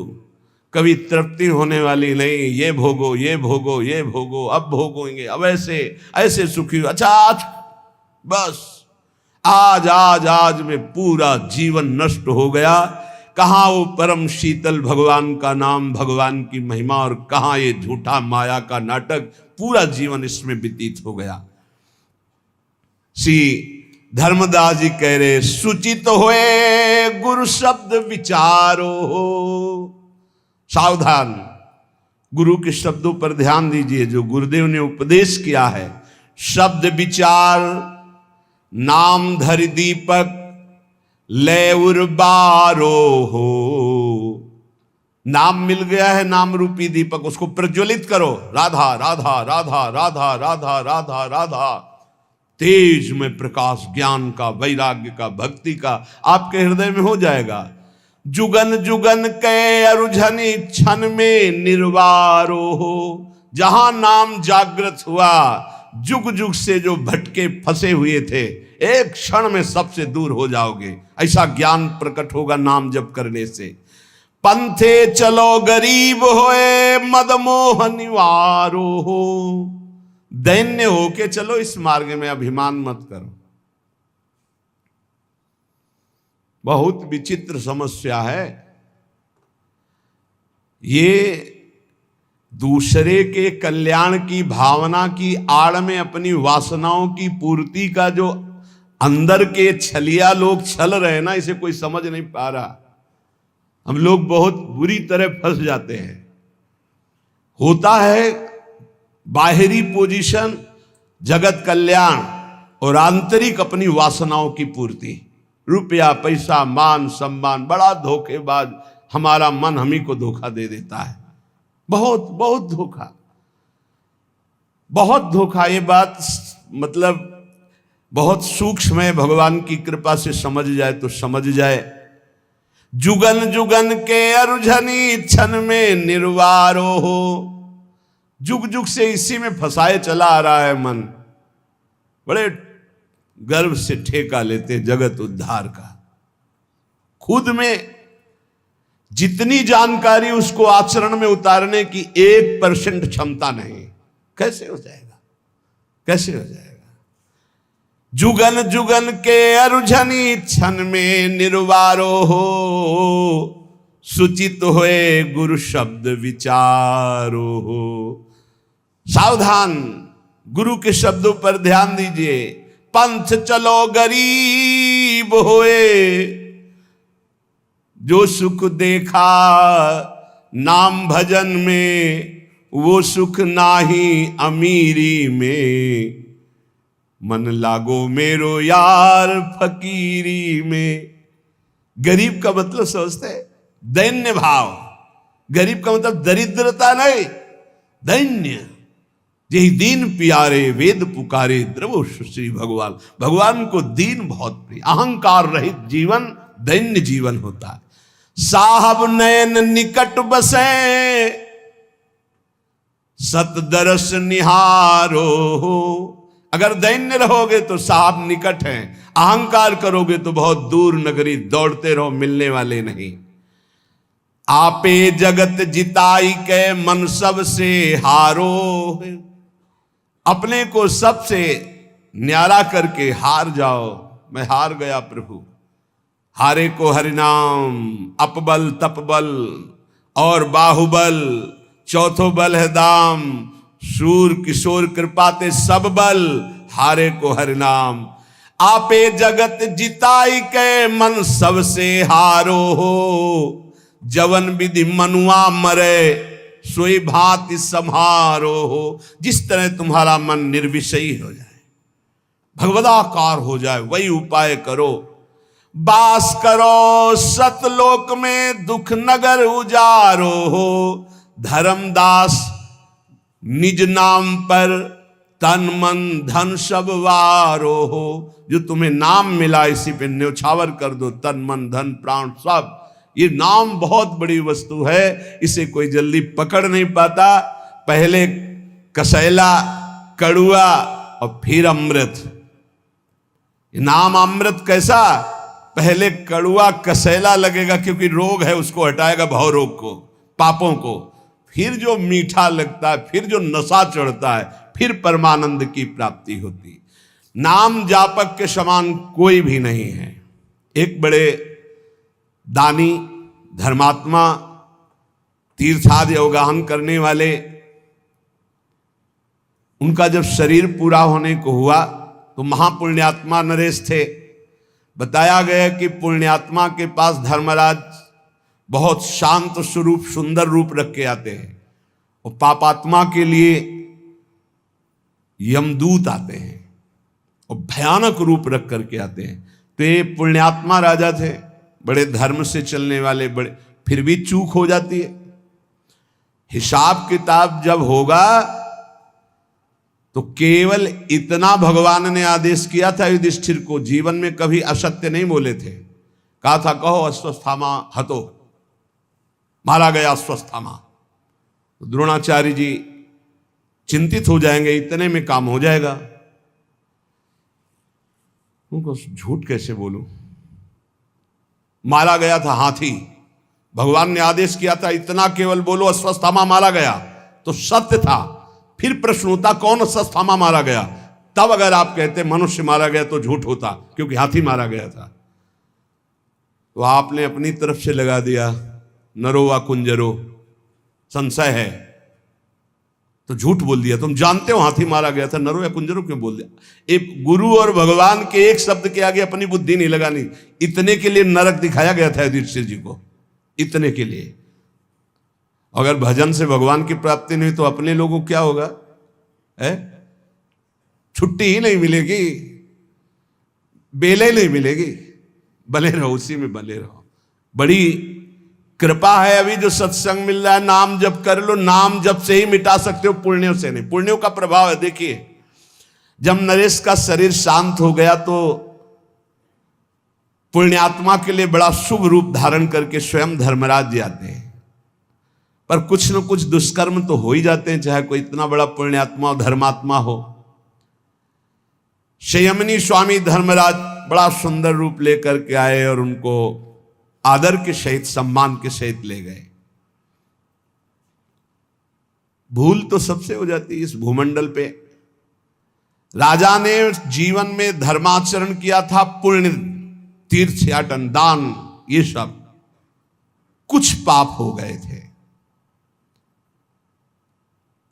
कभी तृप्ति होने वाली नहीं। ये भोगो, ये भोगो, ये भोगो, अब भोगोगे, अब ऐसे ऐसे सुखी। अच्छा आज बस आज आज आज में पूरा जीवन नष्ट हो गया। कहाँ वो परम शीतल भगवान का नाम, भगवान की महिमा, और कहाँ ये झूठा माया का नाटक। पूरा जीवन इसमें व्यतीत हो गया। श्री धर्मदास जी कह रहे सुचित होए गुरु शब्द विचारो। सावधान, गुरु के शब्दों पर ध्यान दीजिए जो गुरुदेव ने उपदेश किया है। शब्द विचार नाम धरि दीपक ले उर्बारो हो। नाम मिल गया है, नाम रूपी दीपक, उसको प्रज्वलित करो। राधा राधा राधा राधा राधा राधा राधा, तेज में प्रकाश ज्ञान का, वैराग्य का, भक्ति का आपके हृदय में हो जाएगा। जुगन जुगन के अरुझनी क्षण में निर्वारो हो। जहां नाम जागृत हुआ, जुग जुग से जो भटके फंसे हुए थे, एक क्षण में सबसे दूर हो जाओगे। ऐसा ज्ञान प्रकट होगा नाम जप करने से। पंथे चलो गरीब होए मदमोह निवारो हो। दैन्य होके चलो इस मार्ग में, अभिमान मत करो। बहुत विचित्र समस्या है ये। दूसरे के कल्याण की भावना की आड़ में अपनी वासनाओं की पूर्ति का जो अंदर के छलिया लोग छल रहे हैं ना, इसे कोई समझ नहीं पा रहा। हम लोग बहुत बुरी तरह फंस जाते हैं। होता है बाहरी पोजीशन जगत कल्याण और आंतरिक अपनी वासनाओं की पूर्ति। रुपया पैसा मान सम्मान, बड़ा धोखेबाज हमारा मन हम ही को धोखा दे देता है। बहुत बहुत धोखा, बहुत धोखा। ये बात मतलब बहुत सूक्ष्म है, भगवान की कृपा से समझ जाए तो समझ जाए। जुगन जुगन के अरुझनी क्षण में निर्वारो हो। जुग जुग से इसी में फंसाए चला आ रहा है मन। बड़े गर्व से ठेका लेते जगत उद्धार का। खुद में जितनी जानकारी, उसको आचरण में उतारने की 1% क्षमता नहीं। कैसे हो जाएगा, कैसे हो जाएगा। जुगन जुगन के अरुझनी क्षण में निर्वारो हो। सुचित होए गुरु शब्द विचारो हो। सावधान, गुरु के शब्दों पर ध्यान दीजिए। पंथ चलो गरीब होए। जो सुख देखा नाम भजन में, वो सुख नाही अमीरी में। मन लागो मेरो यार फकीरी में। गरीब का मतलब समझते हैं दैन्य भाव। गरीब का मतलब दरिद्रता नहीं, दैन्य। यही दीन प्यारे वेद पुकारे द्रवो श्री भगवान। भगवान को दीन बहुत प्रिय। अहंकार रहित जीवन दैन्य जीवन होता है। साहब नयन निकट बसे सतदरस निहारो हो। अगर दैन्य रहोगे तो साहब निकट हैं, अहंकार करोगे तो बहुत दूर नगरी दौड़ते रहो, मिलने वाले नहीं। आपे जगत जिताई के मन सब से हारो। अपने को सबसे न्यारा करके हार जाओ। मैं हार गया प्रभु। हारे को हरिनाम, अपबल तपबल और बाहुबल, चौथो बल है दाम। सूर किशोर कृपाते सब बल, हारे को हरिनाम। आपे जगत जिताई के मन सबसे हारो हो। जवन विधि मनुआ मरे सोई भांति सम्हारो हो। जिस तरह तुम्हारा मन निर्विषयी हो जाए, भगवदाकार हो जाए, वही उपाय करो। बास करो सतलोक में दुख नगर उजारो हो। धर्मदास निज नाम पर तन मन धन सब वारो हो। जो तुम्हें नाम मिला इसी पे न्यौछावर कर दो, तन मन धन प्राण सब। ये नाम बहुत बड़ी वस्तु है, इसे कोई जल्दी पकड़ नहीं पाता। पहले कसैला, कड़ुआ और फिर अमृत। नाम अमृत कैसा? पहले कड़ुआ कसैला लगेगा क्योंकि रोग है, उसको हटाएगा भव रोग को, पापों को। फिर जो मीठा लगता है, फिर जो नशा चढ़ता है, फिर परमानंद की प्राप्ति होती। नाम जापक के समान कोई भी नहीं है। एक बड़े दानी, धर्मात्मा, तीर्थादि अवगाहन करने वाले, उनका जब शरीर पूरा होने को हुआ तो महापुण्यात्मा नरेश थे। बताया गया कि पुण्यात्मा के पास धर्मराज बहुत शांत स्वरूप, सुंदर रूप रख के आते हैं, और पापात्मा के लिए यमदूत आते हैं और भयानक रूप रख करके आते हैं। तो ये पुण्यात्मा राजा थे, बड़े धर्म से चलने वाले, बड़े, फिर भी चूक हो जाती है। हिसाब किताब जब होगा तो केवल इतना भगवान ने आदेश किया था युधिष्ठिर को, जीवन में कभी असत्य नहीं बोले थे। कहा था कहो अश्वत्थामा हतो, मारा गया अश्वत्थामा। तो द्रोणाचार्य जी चिंतित हो जाएंगे, इतने में काम हो जाएगा। उनको झूठ कैसे बोलूं, मारा गया था हाथी, भगवान ने आदेश किया था इतना केवल बोलो अश्वत्थामा मारा गया, तो सत्य था। फिर प्रश्न होता कौन अश्वत्थामा मारा गया, तब अगर आप कहते मनुष्य मारा गया तो झूठ होता, क्योंकि हाथी मारा गया था। तो आपने अपनी तरफ से लगा दिया नरो वा कुंजरो, संशय है तो झूठ बोल दिया। तुम जानते हो हाथी मारा गया था, नरो या कुंजरो क्यों बोल दिया। एक गुरु और भगवान के एक शब्द के आगे अपनी बुद्धि नहीं लगानी। इतने के लिए नरक दिखाया गया था युधिष्ठिर जी को, इतने के लिए। अगर भजन से भगवान की प्राप्ति नहीं तो अपने लोगों को क्या होगा, है छुट्टी ही नहीं मिलेगी, बेले नहीं मिलेगी। भले रहो, उसी में भले रहो। बड़ी कृपा है अभी जो सत्संग मिल रहा है, नाम जप कर लो। नाम जप से ही मिटा सकते हो, पुण्यों से नहीं। पुण्यों का प्रभाव है। देखिए जब नरेश का शरीर शांत हो गया तो पुण्यात्मा के लिए बड़ा शुभ रूप धारण करके स्वयं धर्मराज जी आते हैं। पर कुछ न कुछ दुष्कर्म तो हो ही जाते हैं, चाहे कोई इतना बड़ा पुण्यात्मा और धर्मात्मा हो। संयमनी स्वामी धर्मराज बड़ा सुंदर रूप लेकर के आए और उनको आदर के सहित, सम्मान के सहित ले गए। भूल तो सबसे हो जाती है इस भूमंडल पे। राजा ने जीवन में धर्माचरण किया था, पुण्य, तीर्थयाटन, दान, ये सब कुछ पाप हो गए थे।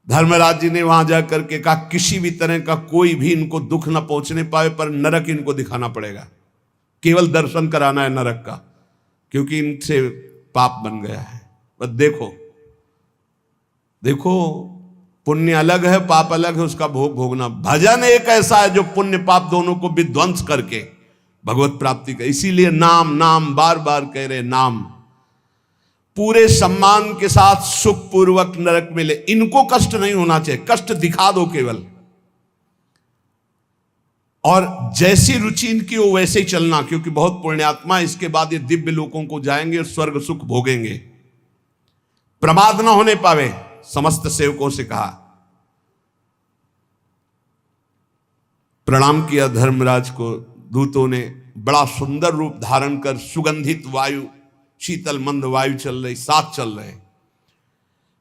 धर्मराज जी ने वहां जाकर के कहा किसी भी तरह का कोई भी इनको दुख न पहुंचने पाए, पर नरक इनको दिखाना पड़ेगा। केवल दर्शन कराना है नरक का, क्योंकि इनसे पाप बन गया है। बस देखो देखो, पुण्य अलग है, पाप अलग है, उसका भोग भोगना। भजन एक ऐसा है जो पुण्य पाप दोनों को विध्वंस करके भगवत प्राप्ति का। इसीलिए नाम नाम बार बार कह रहे, नाम पूरे सम्मान के साथ सुख पूर्वक नरक मिले। इनको कष्ट नहीं होना चाहिए, कष्ट दिखा दो केवल, और जैसी रुचि इनकी हो वैसे ही चलना, क्योंकि बहुत पुण्यात्मा इसके बाद ये दिव्य लोकों को जाएंगे और स्वर्ग सुख भोगेंगे। प्रमाद ना होने पावे, समस्त सेवकों से कहा। प्रणाम किया धर्मराज को। दूतों ने बड़ा सुंदर रूप धारण कर, सुगंधित वायु, शीतल मंद वायु चल रही, साथ चल रहे।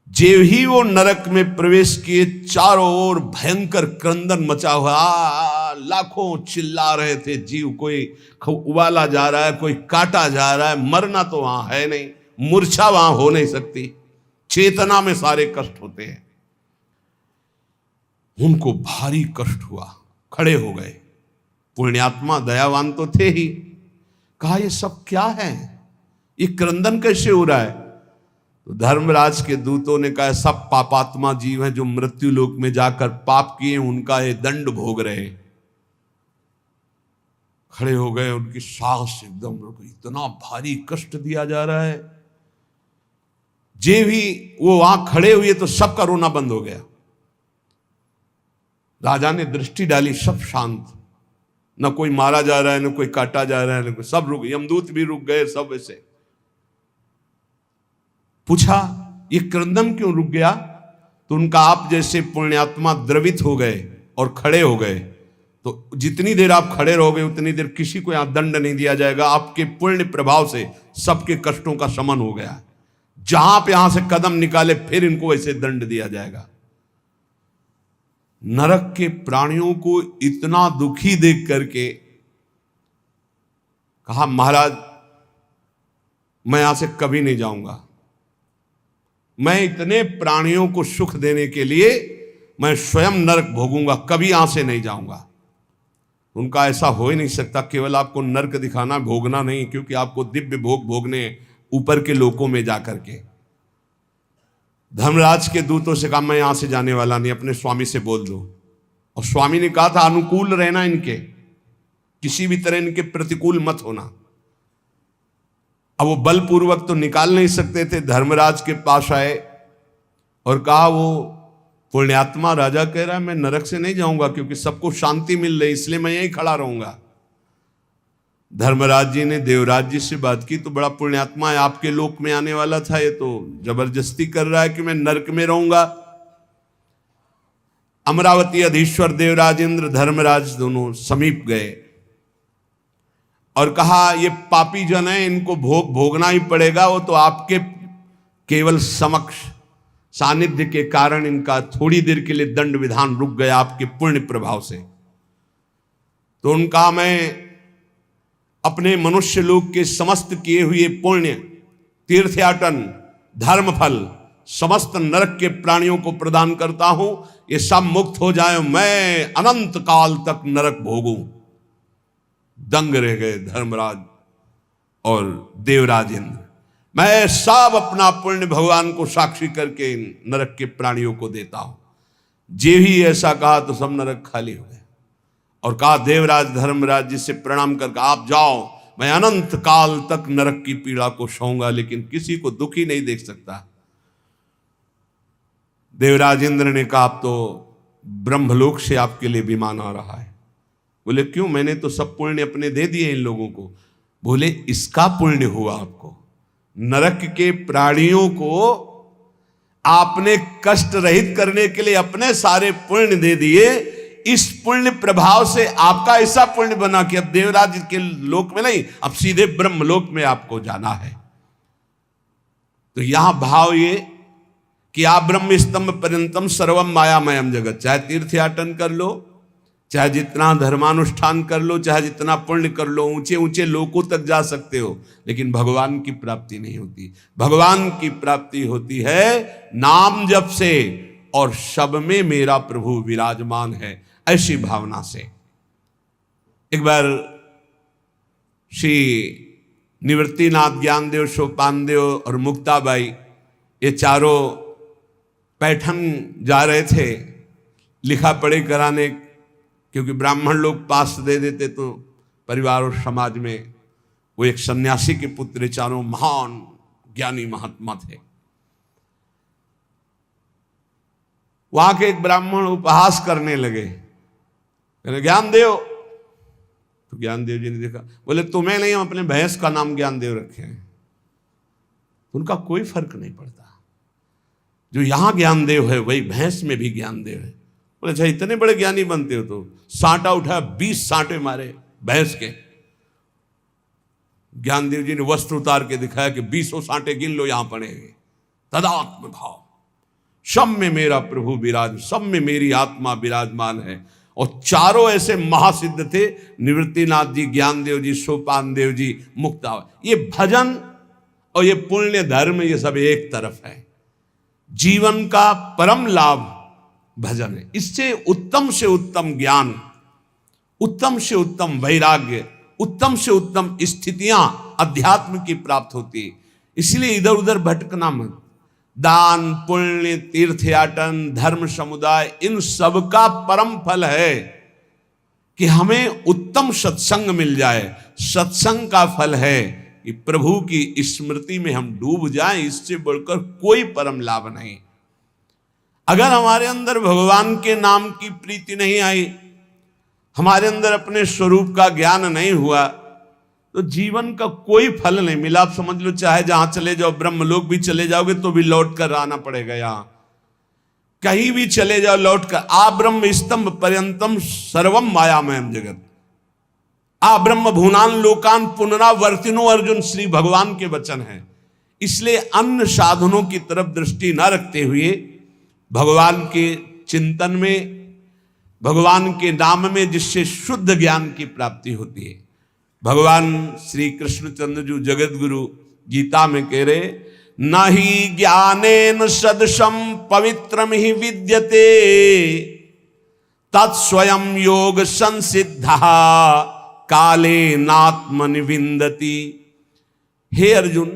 जेव ही वो नरक में प्रवेश किए, चारों ओर भयंकर क्रंदन मचा हुआ। लाखों चिल्ला रहे थे जीव, कोई उबाला जा रहा है, कोई काटा जा रहा है। मरना तो वहां है नहीं, मूर्छा वहां हो नहीं सकती, चेतना में सारे कष्ट होते हैं। उनको भारी कष्ट हुआ, खड़े हो गए। पुण्यात्मा दयावान तो थे ही। कहा ये सब क्या है, ये क्रंदन कैसे हो रहा है। तो धर्मराज के दूतों ने कहा सब पापात्मा जीव हैं जो मृत्यु लोक में जाकर पाप किए, उनका ये दंड भोग रहे। खड़े हो गए, उनकी सांस एकदम रुक गई, इतना भारी कष्ट दिया जा रहा है। जे भी वो वहां खड़े हुए तो सबका रोना बंद हो गया। राजा ने दृष्टि डाली, सब शांत, न कोई मारा जा रहा है, न कोई काटा जा रहा है, न कोई, सब रुक, यमदूत भी रुक गए, सब ऐसे। पूछा ये क्रंदन क्यों रुक गया। तो उनका आप जैसे पुण्यात्मा द्रवित हो गए और खड़े हो गए, तो जितनी देर आप खड़े रहोगे उतनी देर किसी को यहां दंड नहीं दिया जाएगा। आपके पुण्य प्रभाव से सबके कष्टों का शमन हो गया। जहां पे यहां से कदम निकाले फिर इनको वैसे दंड दिया जाएगा। नरक के प्राणियों को इतना दुखी देख करके कहा महाराज मैं यहां से कभी नहीं जाऊंगा। मैं इतने प्राणियों को सुख देने के लिए मैं स्वयं नरक भोगूंगा, कभी यहां से नहीं जाऊंगा। उनका ऐसा हो ही नहीं सकता, केवल आपको नरक दिखाना, भोगना नहीं, क्योंकि आपको दिव्य भोग भोगने ऊपर के लोकों में जाकर के। धर्मराज के दूतों से कहा मैं यहां से जाने वाला नहीं, अपने स्वामी से बोल दो। और स्वामी ने कहा था अनुकूल रहना इनके, किसी भी तरह इनके प्रतिकूल मत होना। अब वो बलपूर्वक तो निकाल नहीं सकते थे। धर्मराज के पास आए और कहा, वो पुण्यात्मा राजा कह रहा है मैं नरक से नहीं जाऊंगा क्योंकि सबको शांति मिल रही, इसलिए मैं यहीं खड़ा रहूंगा। धर्मराज जी ने देवराज जी से बात की, तो बड़ा पुण्यात्मा है, आपके लोक में आने वाला था, ये तो जबरदस्ती कर रहा है कि मैं नरक में रहूंगा। अमरावती अधीश्वर देवराज इंद्र धर्मराज दोनों समीप गए और कहा, ये पापी जन है, इनको भोगना ही पड़ेगा। वो तो आपके केवल समक्ष सानिध्य के कारण इनका थोड़ी देर के लिए दंड विधान रुक गया आपके पुण्य प्रभाव से। तो उनका मैं अपने मनुष्य लोक के समस्त किए हुए पुण्य, तीर्थयाटन, धर्म फल समस्त नरक के प्राणियों को प्रदान करता हूं, ये सब मुक्त हो जाए, मैं अनंत काल तक नरक भोगूं। दंग रह गए धर्मराज और देवराज इंद्र। मैं सब अपना पुण्य भगवान को साक्षी करके इन नरक के प्राणियों को देता हूं। जे ही ऐसा कहा तो सब नरक खाली हो गए और कहा, देवराज धर्मराज जी से प्रणाम करके आप जाओ, मैं अनंत काल तक नरक की पीड़ा को सहूंगा, लेकिन किसी को दुखी नहीं देख सकता। देवराज इंद्र ने कहा, आप तो ब्रह्मलोक से आपके लिए विमान आ रहा है। बोले, क्यों? मैंने तो सब पुण्य अपने दे दिए इन लोगों को। बोले, इसका पुण्य हुआ आपको, नरक के प्राणियों को आपने कष्ट रहित करने के लिए अपने सारे पुण्य दे दिए। इस पुण्य प्रभाव से आपका ऐसा पुण्य बना कि अब देवराज के लोक में नहीं, अब सीधे ब्रह्मलोक में आपको जाना है। तो यहां भाव ये कि आप ब्रह्म स्तंभ पर्यंतम सर्वम मायामयम जगत, चाहे तीर्थयाटन कर लो, चाहे जितना धर्मानुष्ठान कर लो, चाहे जितना पुण्य कर लो, ऊंचे ऊंचे लोकों तक जा सकते हो, लेकिन भगवान की प्राप्ति नहीं होती। भगवान की प्राप्ति होती है नाम जप से और सब में मेरा प्रभु विराजमान है, ऐसी भावना से। एक बार श्री निवृत्तिनाथ, ज्ञानदेव, सोपानदेव और मुक्ताबाई, ये चारों पैठन जा रहे थे लिखा पढ़ी कराने, क्योंकि ब्राह्मण लोग पास दे देते तो परिवार और समाज में। वो एक सन्यासी के पुत्र, चारों महान ज्ञानी महात्मा थे। वहां के एक ब्राह्मण उपहास करने लगे, ज्ञानदेव। तो ज्ञानदेव जी ने देखा, बोले, तुम्हें नहीं, हम अपने भैंस का नाम ज्ञानदेव रखे हैं। उनका कोई फर्क नहीं पड़ता, जो यहां ज्ञानदेव है वही भैंस में भी ज्ञानदेव है। बोले, अच्छा इतने बड़े ज्ञानी बनते हो तो सांटा उठा, 20 सांटे मारे भैंस के। ज्ञानदेव जी ने वस्त्र उतार के दिखाया कि 20 सांटे गिन लो, यहां पड़ेंगे। तदात्म भाव, सब में मेरा प्रभु विराज, सब में मेरी आत्मा विराजमान है। और चारों ऐसे महासिद्ध थे, निवृत्तिनाथ जी, ज्ञानदेव जी, सोपान देव जी, मुक्ता। ये भजन और ये पुण्य धर्म, ये सब एक तरफ है। जीवन का परम लाभ भजन है। इससे उत्तम ज्ञान, उत्तम से उत्तम वैराग्य, उत्तम से उत्तम स्थितियां अध्यात्म की प्राप्त होती। इसलिए इधर उधर भटकना मत। दान, पुण्य, तीर्थयाटन, धर्म समुदाय, इन सब का परम फल है कि हमें उत्तम सत्संग मिल जाए। सत्संग का फल है कि प्रभु की स्मृति में हम डूब जाएं, इससे बढ़कर कोई परम लाभ नहीं। अगर हमारे अंदर भगवान के नाम की प्रीति नहीं आई, हमारे अंदर अपने स्वरूप का ज्ञान नहीं हुआ, तो जीवन का कोई फल नहीं मिला। आप समझ लो, चाहे जहां चले जाओ, ब्रह्मलोक भी चले जाओगे तो भी लौट कर आना पड़ेगा। यहां कहीं भी चले जाओ लौट कर, आ ब्रह्म स्तंभ पर्यंतम सर्वम मायामयम जगत, आ ब्रह्म भूनान लोकान पुनरावर्तिनो, अर्जुन श्री भगवान के वचन हैं। इसलिए अन्य साधनों की तरफ दृष्टि न रखते हुए भगवान के चिंतन में, भगवान के नाम में, जिससे शुद्ध ज्ञान की प्राप्ति होती है। भगवान श्री कृष्णचंद्र जी जगत गुरु गीता में कह रहे, न ही ज्ञानेन सदृशम पवित्रम ही विद्यते तत्स्वयं योग संसिद्धा काले नात्मनि विंदति। हे अर्जुन,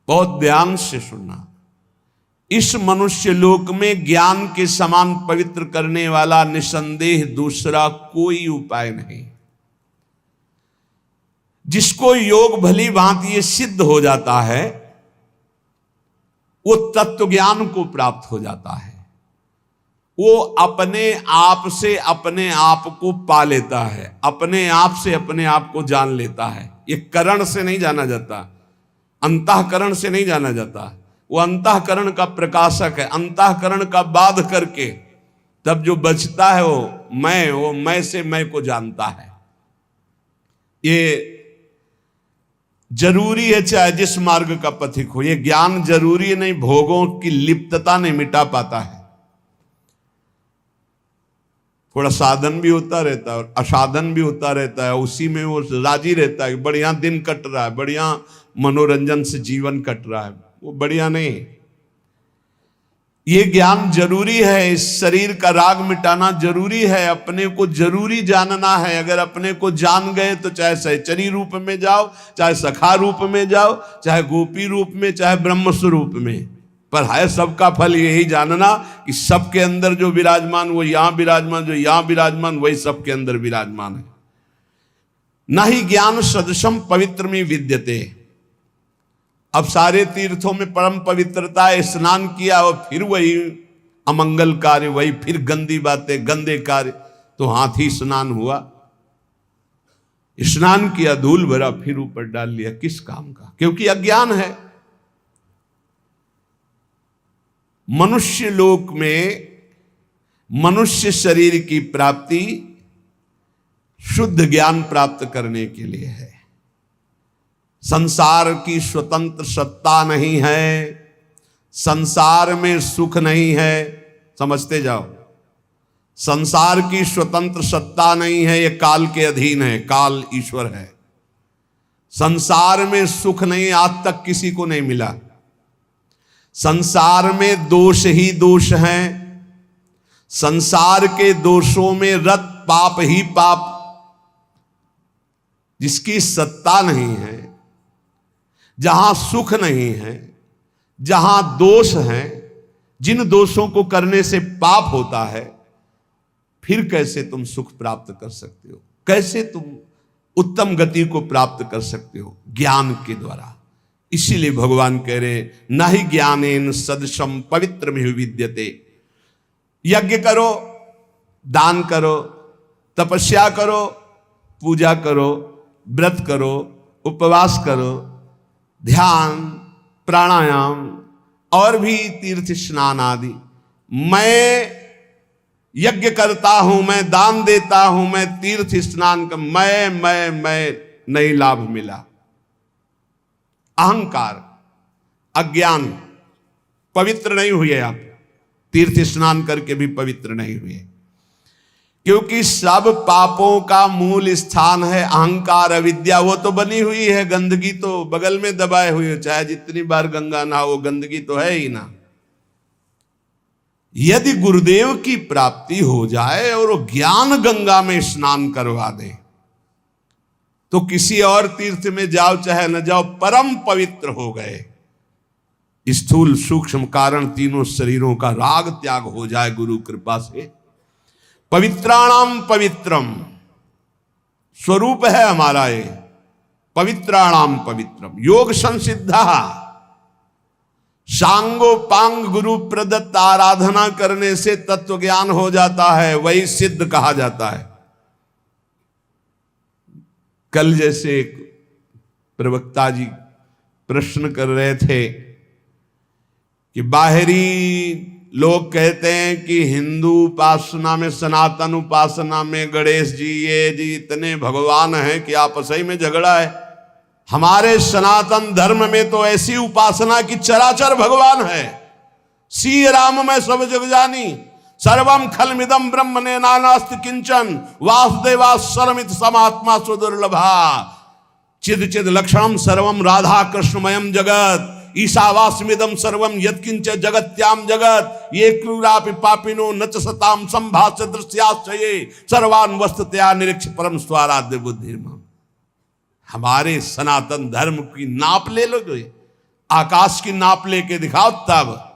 बहुत ध्यान से सुनना। इस मनुष्य लोक में ज्ञान के समान पवित्र करने वाला निसंदेह दूसरा कोई उपाय नहीं। जिसको योग भली भांति ये सिद्ध हो जाता है, वो तत्व ज्ञान को प्राप्त हो जाता है। वो अपने आप से अपने आप को पा लेता है, अपने आप से अपने आप को जान लेता है। ये करण से नहीं जाना जाता, अंतःकरण से नहीं जाना जाता। वो अंतःकरण का प्रकाशक है। अंतःकरण का बाध करके तब जो बचता है वो मैं से मैं को जानता है। ये जरूरी है, चाहे जिस मार्ग का पथिक हो। ये ज्ञान जरूरी नहीं, भोगों की लिप्तता नहीं मिटा पाता है। थोड़ा साधन भी होता रहता है और असाधन भी होता रहता है, उसी में वो राजी रहता है। बढ़िया दिन कट रहा है, बढ़िया मनोरंजन से जीवन कट रहा है, वो बढ़िया नहीं। ये ज्ञान जरूरी है। इस शरीर का राग मिटाना जरूरी है। अपने को जरूरी जानना है। अगर अपने को जान गए तो चाहे सहचरी रूप में जाओ, चाहे सखा रूप में जाओ, चाहे गोपी रूप में, चाहे ब्रह्म स्वरूप में, पर है सबका फल यही जानना कि सबके अंदर जो विराजमान वो यहां विराजमान, जो यहां विराजमान वही सबके अंदर विराजमान है। न ही ज्ञान सदृशम पवित्र में विद्यते। अब सारे तीर्थों में परम पवित्रता है। स्नान किया और फिर वही अमंगल कार्य, वही फिर गंदी बातें, गंदे कार्य। तो हाथी स्नान हुआ, स्नान किया, धूल भरा, फिर ऊपर डाल लिया, किस काम का? क्योंकि अज्ञान है। मनुष्य लोक में मनुष्य शरीर की प्राप्ति शुद्ध ज्ञान प्राप्त करने के लिए है। संसार की स्वतंत्र सत्ता नहीं है, संसार में सुख नहीं है। समझते जाओ, संसार की स्वतंत्र सत्ता नहीं है, ये काल के अधीन है, काल ईश्वर है। संसार में सुख नहीं, आज तक किसी को नहीं मिला। संसार में दोष ही दोष हैं। संसार के दोषों में रत पाप ही पाप। जिसकी सत्ता नहीं है, जहां सुख नहीं है, जहां दोष है, जिन दोषों को करने से पाप होता है, फिर कैसे तुम सुख प्राप्त कर सकते हो? कैसे तुम उत्तम गति को प्राप्त कर सकते हो? ज्ञान के द्वारा। इसीलिए भगवान कह रहे न ही ज्ञानेन सदृशम पवित्र में विद्यते। यज्ञ करो, दान करो, तपस्या करो, पूजा करो, व्रत करो, उपवास करो, ध्यान, प्राणायाम और भी तीर्थ स्नान आदि। मैं यज्ञ करता हूं, मैं दान देता हूं, मैं तीर्थ स्नान कर, मैं नहीं लाभ मिला। अहंकार, अज्ञान, पवित्र नहीं हुए आप। तीर्थ स्नान करके भी पवित्र नहीं हुए, क्योंकि सब पापों का मूल स्थान है अहंकार, अविद्या। वो तो बनी हुई है, गंदगी तो बगल में दबाए हुई है। चाहे जितनी बार गंगा नहा, वो गंदगी तो है ही ना। यदि गुरुदेव की प्राप्ति हो जाए और वो ज्ञान गंगा में स्नान करवा दे, तो किसी और तीर्थ में जाओ चाहे न जाओ, परम पवित्र हो गए। स्थूल सूक्ष्म कारण तीनों शरीरों का राग त्याग हो जाए गुरु कृपा से। पवित्राणाम पवित्रम स्वरूप है हमारा ये। पवित्राणाम पवित्रम योग संसिद्धा। सांगोपांग गुरु प्रदत्त आराधना करने से तत्व ज्ञान हो जाता है, वही सिद्ध कहा जाता है। कल जैसे एक प्रवक्ता जी प्रश्न कर रहे थे कि बाहरी लोग कहते हैं कि हिंदू उपासना में, सनातन उपासना में गणेश जी, ये जी इतने भगवान हैं कि आपस ही में झगड़ा है। हमारे सनातन धर्म में तो ऐसी उपासना की चराचर भगवान है। सी राम में सब जग जानी, सर्वम खलमिदम ब्रह्मणे नानास्ति किंचन, वासुदेवा सर्वमित समात्मा सुदुर्लभा, चिद चिद लक्षणम सर्वम राधा कृष्णमयम जगत, ईशावास्मिदम सर्वम यत्किंच जगत्याम जगत, ये क्रूरापि पापिनो न च सताम संभाष्य दृश्याश्चये, सर्वान् वस्तुतया निरीक्ष परम स्वाराध्य बुद्धिर्मम। हमारे सनातन धर्म की नाप ले लो, जो आकाश की नाप लेके दिखाओ, तब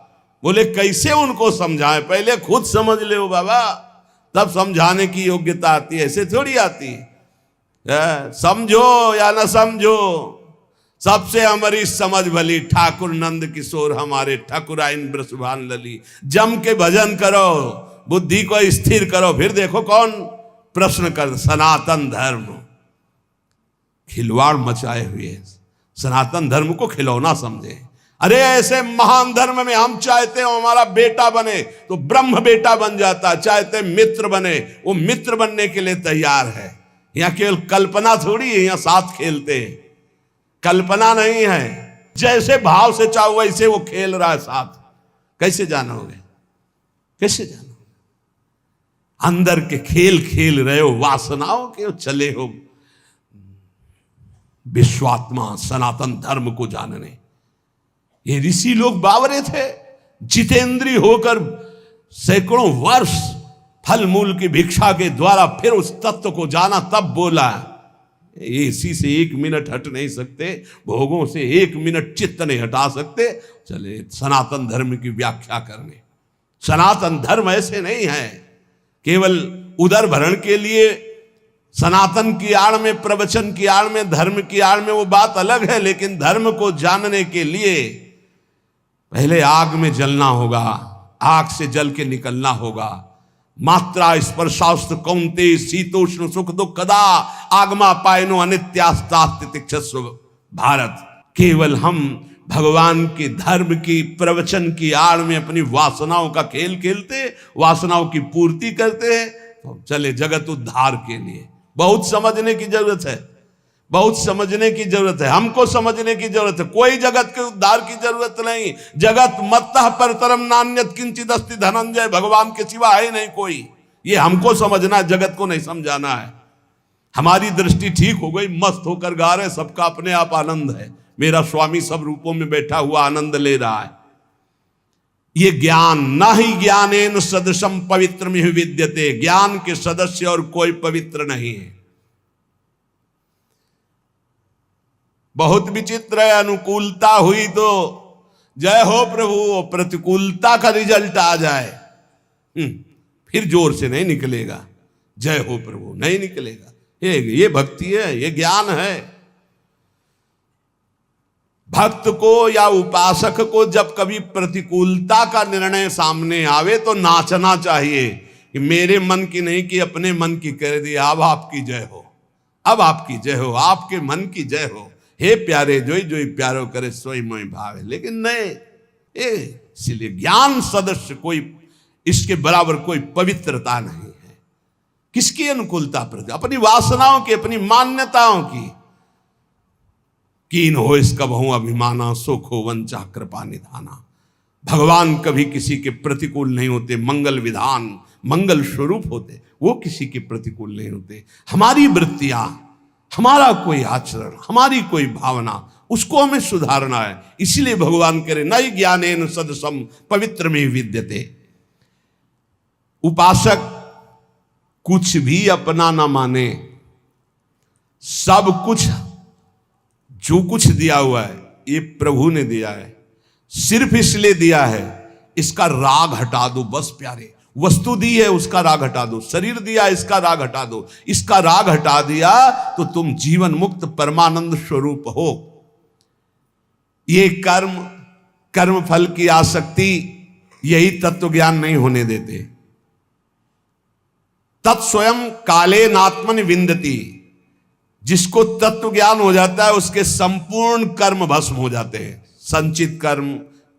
बोले कैसे उनको समझाएं, पहले खुद समझ ले हो बाबा, तब समझाने की योग्यता आती है, ऐसे थोड़ी आती है। समझो या न समझो, सबसे हमारी समझ भली, ठाकुर नंद किशोर हमारे ठकुराइन ब्रसभान लली। जम के भजन करो, बुद्धि को स्थिर करो, फिर देखो कौन प्रश्न कर। सनातन धर्म खिलवाड़ मचाए हुए, सनातन धर्म को खिलौना समझे। अरे ऐसे महान धर्म में हम चाहते हो हमारा बेटा बने तो ब्रह्म बेटा बन जाता, चाहते मित्र बने, वो मित्र बनने के लिए तैयार है। यहां केवल कल्पना थोड़ी है, यहां साथ खेलते हैं, कल्पना नहीं है। जैसे भाव से चाहो वैसे वो खेल रहा है साथ। कैसे जानोगे, कैसे जानोगे? अंदर के खेल खेल रहे हो, वासनाओं के चले हो विश्वात्मा सनातन धर्म को जानने। ये ऋषि लोग बावरे थे, जितेंद्रीय होकर सैकड़ों वर्ष फल मूल की भिक्षा के द्वारा फिर उस तत्व को जाना, तब बोला इसी से 1 मिनट हट नहीं सकते, भोगों से 1 मिनट चित्त नहीं हटा सकते, चले सनातन धर्म की व्याख्या करने। सनातन धर्म ऐसे नहीं है केवल उदर भरण के लिए, सनातन की आड़ में, प्रवचन की आड़ में, धर्म की आड़ में वो बात अलग है, लेकिन धर्म को जानने के लिए पहले आग में जलना होगा, आग से जल के निकलना होगा। मात्रा स्पर्शास्त्र कौन्ते शीतोष्ण सुख दुख कदा आगमा पायनो अनित्यास्तास्ति तिक्षस्व भारत। केवल हम भगवान के धर्म की प्रवचन की आड़ में अपनी वासनाओं का खेल खेलते, वासनाओं की पूर्ति करते हैं, तो चले जगत उद्धार के लिए। बहुत समझने की जरूरत है, बहुत समझने की जरूरत है, हमको समझने की जरूरत है। कोई जगत के उद्धार की जरूरत नहीं। जगत मत्तः परतरम नान्यत किंचित अस्ति धनंजय, भगवान के सिवा है नहीं कोई। ये हमको समझना है, जगत को नहीं समझाना है। हमारी दृष्टि ठीक हो गई, मस्त होकर गा रहे, सबका अपने आप आनंद है। मेरा स्वामी सब रूपों में बैठा हुआ आनंद ले रहा है। ये ज्ञान ना ही ज्ञानेन सदृशम पवित्रमिह विद्यते, ज्ञान के सदस्य और कोई पवित्र नहीं है। बहुत विचित्र है, अनुकूलता हुई तो जय हो प्रभु, प्रतिकूलता का रिजल्ट आ जाए फिर जोर से नहीं निकलेगा, जय हो प्रभु नहीं निकलेगा। ये भक्ति है, ये ज्ञान है। भक्त को या उपासक को जब कभी प्रतिकूलता का निर्णय सामने आवे तो नाचना चाहिए कि मेरे मन की नहीं कि अपने मन की कह दी, अब आपकी जय हो, अब आपकी जय हो, आपके मन की जय हो। हे प्यारे जोई जोई प्यारो करे सोई मोई भावे। लेकिन नहीं, इसलिए ज्ञान सदस्य कोई, इसके बराबर कोई पवित्रता नहीं है। किसकी अनुकूलता पर? अपनी वासनाओं की, अपनी मान्यताओं की। कीन हो इसका बहु अभिमाना, सुख हो वंचा कृपा निधाना। भगवान कभी किसी के प्रतिकूल नहीं होते, मंगल विधान, मंगल स्वरूप होते, वो किसी के प्रतिकूल नहीं होते। हमारी वृत्तियां, हमारा कोई आचरण, हमारी कोई भावना, उसको हमें सुधारना है। इसलिए भगवान कह रहे नई ज्ञानेन सदसम पवित्र में विद्यते। उपासक कुछ भी अपना ना माने, सब कुछ जो कुछ दिया हुआ है ये प्रभु ने दिया है, सिर्फ इसलिए दिया है इसका राग हटा दो बस प्यारे। वस्तु दी है उसका राग हटा दो, शरीर दिया इसका राग हटा दो, इसका राग हटा दिया तो तुम जीवन मुक्त परमानंद स्वरूप हो। ये कर्म फल की आसक्ति, यही तत्व ज्ञान नहीं होने देते। तत्स्वयं काले नात्मन विंदती, जिसको तत्व ज्ञान हो जाता है उसके संपूर्ण कर्म भस्म हो जाते हैं। संचित कर्म,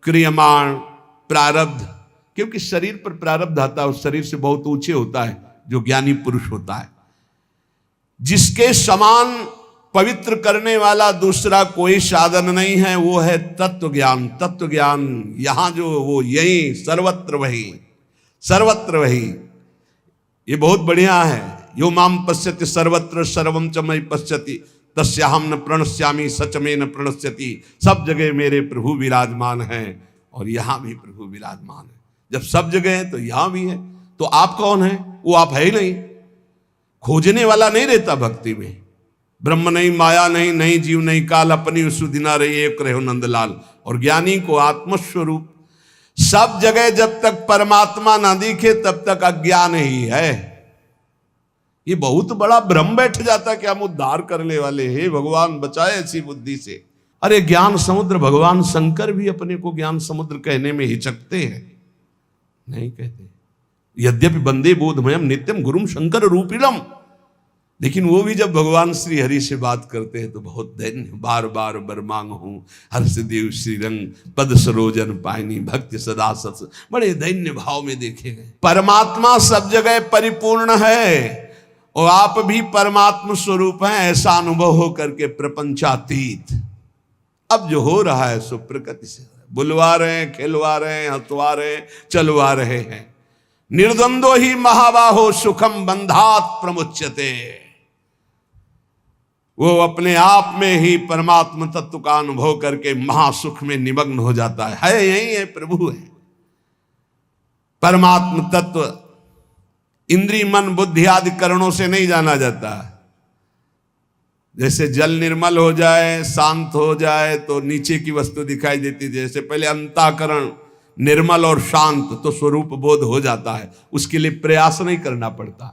क्रियमाण, प्रारब्ध, क्योंकि शरीर पर प्रारब्ध आता है, उस शरीर से बहुत ऊंचे होता है जो ज्ञानी पुरुष होता है। जिसके समान पवित्र करने वाला दूसरा कोई साधन नहीं है, वो है तत्व ज्ञान। तत्व ज्ञान यहां जो वो यही सर्वत्र वही, सर्वत्र वही। ये बहुत बढ़िया है। यो माम पश्यति सर्वत्र सर्वम च मयि पश्यति तस्याहम न प्रणश्यामि सच में न प्रणश्यति। सब जगह मेरे प्रभु विराजमान हैं और यहां भी प्रभु विराजमान है। जब सब जगह है तो यहां भी है। तो आप कौन है? वो आप है ही नहीं। खोजने वाला नहीं रहता भक्ति में। ब्रह्म नहीं, माया नहीं, नहीं जीव नहीं काल, अपनी सुदिना रही एक रहो नंदलाल। और ज्ञानी को आत्मस्वरूप सब जगह जब तक परमात्मा ना दिखे तब तक अज्ञान ही है। ये बहुत बड़ा भ्रम बैठ जाता है कि हम उद्धार करने वाले हैं, भगवान बचाए ऐसी बुद्धि से। अरे ज्ञान समुद्र, भगवान शंकर भी अपने को ज्ञान समुद्र कहने में हिचकते हैं, नहीं कहते। यद्यपि वंदे बोधमयम नित्यम गुरुम शंकर रूपिणम, लेकिन वो भी जब भगवान श्री हरि से बात करते हैं तो बहुत दैन्य, बार बार बर मांग हूं हर्षदेव श्रीरंग पद सरोजन पायनी भक्ति सदा सत, बड़े दैन्य भाव में देखे गए। परमात्मा सब जगह परिपूर्ण है और आप भी परमात्मा स्वरूप हैं, ऐसा अनुभव हो करके प्रपंचातीत। अब जो हो रहा है सो प्रकृति से, बुलवा रहे हैं, खिलवा रहे हैं, हंसवा रहे हैं, चलवा रहे हैं। निर्द्वंदो ही महाबाहो सुखम बंधात प्रमुच्यते, वो अपने आप में ही परमात्मा तत्व का अनुभव करके महासुख में निमग्न हो जाता है। यही है, प्रभु है। परमात्मा तत्व इंद्रिय मन बुद्धि आदि करणों से नहीं जाना जाता। जैसे जल निर्मल हो जाए, शांत हो जाए तो नीचे की वस्तु दिखाई देती, जैसे पहले अंतःकरण निर्मल और शांत तो स्वरूप बोध हो जाता है, उसके लिए प्रयास नहीं करना पड़ता।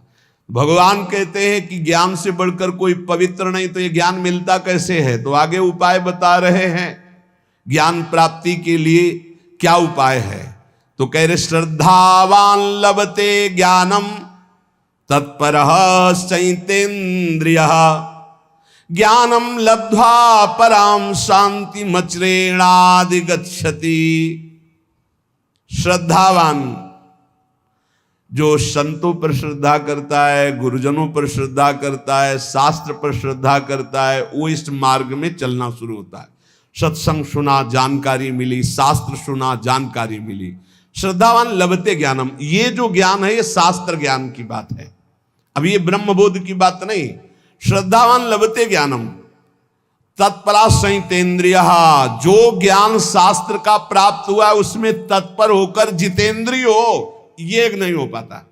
भगवान कहते हैं कि ज्ञान से बढ़कर कोई पवित्र नहीं, तो ये ज्ञान मिलता कैसे है? तो आगे उपाय बता रहे हैं ज्ञान प्राप्ति के लिए क्या उपाय है। तो कह रहे श्रद्धावान लभते ज्ञानम तत्परः चैतेन्द्रियः ज्ञानम लब्ध्वा पराम शांति मचरेणादि गच्छति। श्रद्धावान जो संतों पर श्रद्धा करता है, गुरुजनों पर श्रद्धा करता है, शास्त्र पर श्रद्धा करता है, वो इस मार्ग में चलना शुरू होता है। सत्संग सुना, जानकारी मिली, शास्त्र सुना, जानकारी मिली। श्रद्धावान लभते ज्ञानम, ये जो ज्ञान है ये शास्त्र ज्ञान की बात है, अब ये ब्रह्मबोध की बात नहीं। श्रद्धावान लभते ज्ञानम तत्परा संयतेन्द्रिय, जो ज्ञान शास्त्र का प्राप्त हुआ है उसमें तत्पर होकर जितेंद्रिय हो, ये नहीं हो पाता,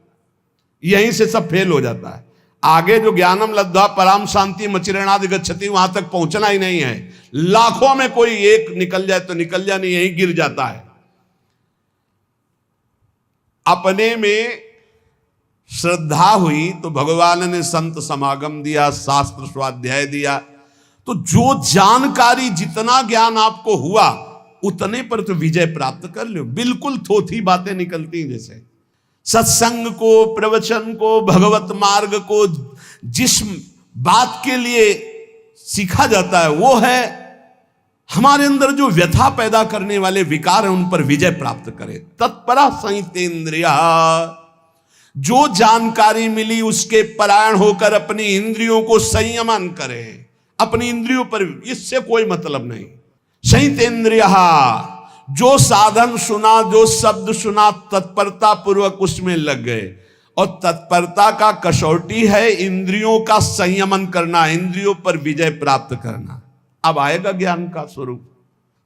यहीं से सब फेल हो जाता है। आगे जो ज्ञानम लब्ध्वा पराम शांति मचिरेणादि गच्छति, वहां तक पहुंचना ही नहीं है। लाखों में कोई एक निकल जाए तो निकल जाए, नहीं यहीं गिर जाता है। अपने में श्रद्धा हुई तो भगवान ने संत समागम दिया, शास्त्र स्वाध्याय दिया, तो जो जानकारी जितना ज्ञान आपको हुआ उतने पर तो विजय प्राप्त कर लो। बिल्कुल थोथी बातें निकलती हैं, जैसे सत्संग को, प्रवचन को, भगवत मार्ग को जिस बात के लिए सीखा जाता है वो है हमारे अंदर जो व्यथा पैदा करने वाले विकार हैं उन पर विजय प्राप्त करे। तत्परा संयतेन्द्रिया, जो जानकारी मिली उसके परायण होकर अपनी इंद्रियों को संयमन करे। अपनी इंद्रियों पर इससे कोई मतलब नहीं। संयतेन्द्रिया, जो साधन सुना, जो शब्द सुना, तत्परता पूर्वक उसमें लग गए। और तत्परता का कसौटी है इंद्रियों का संयमन करना, इंद्रियों पर विजय प्राप्त करना। अब आएगा ज्ञान का स्वरूप।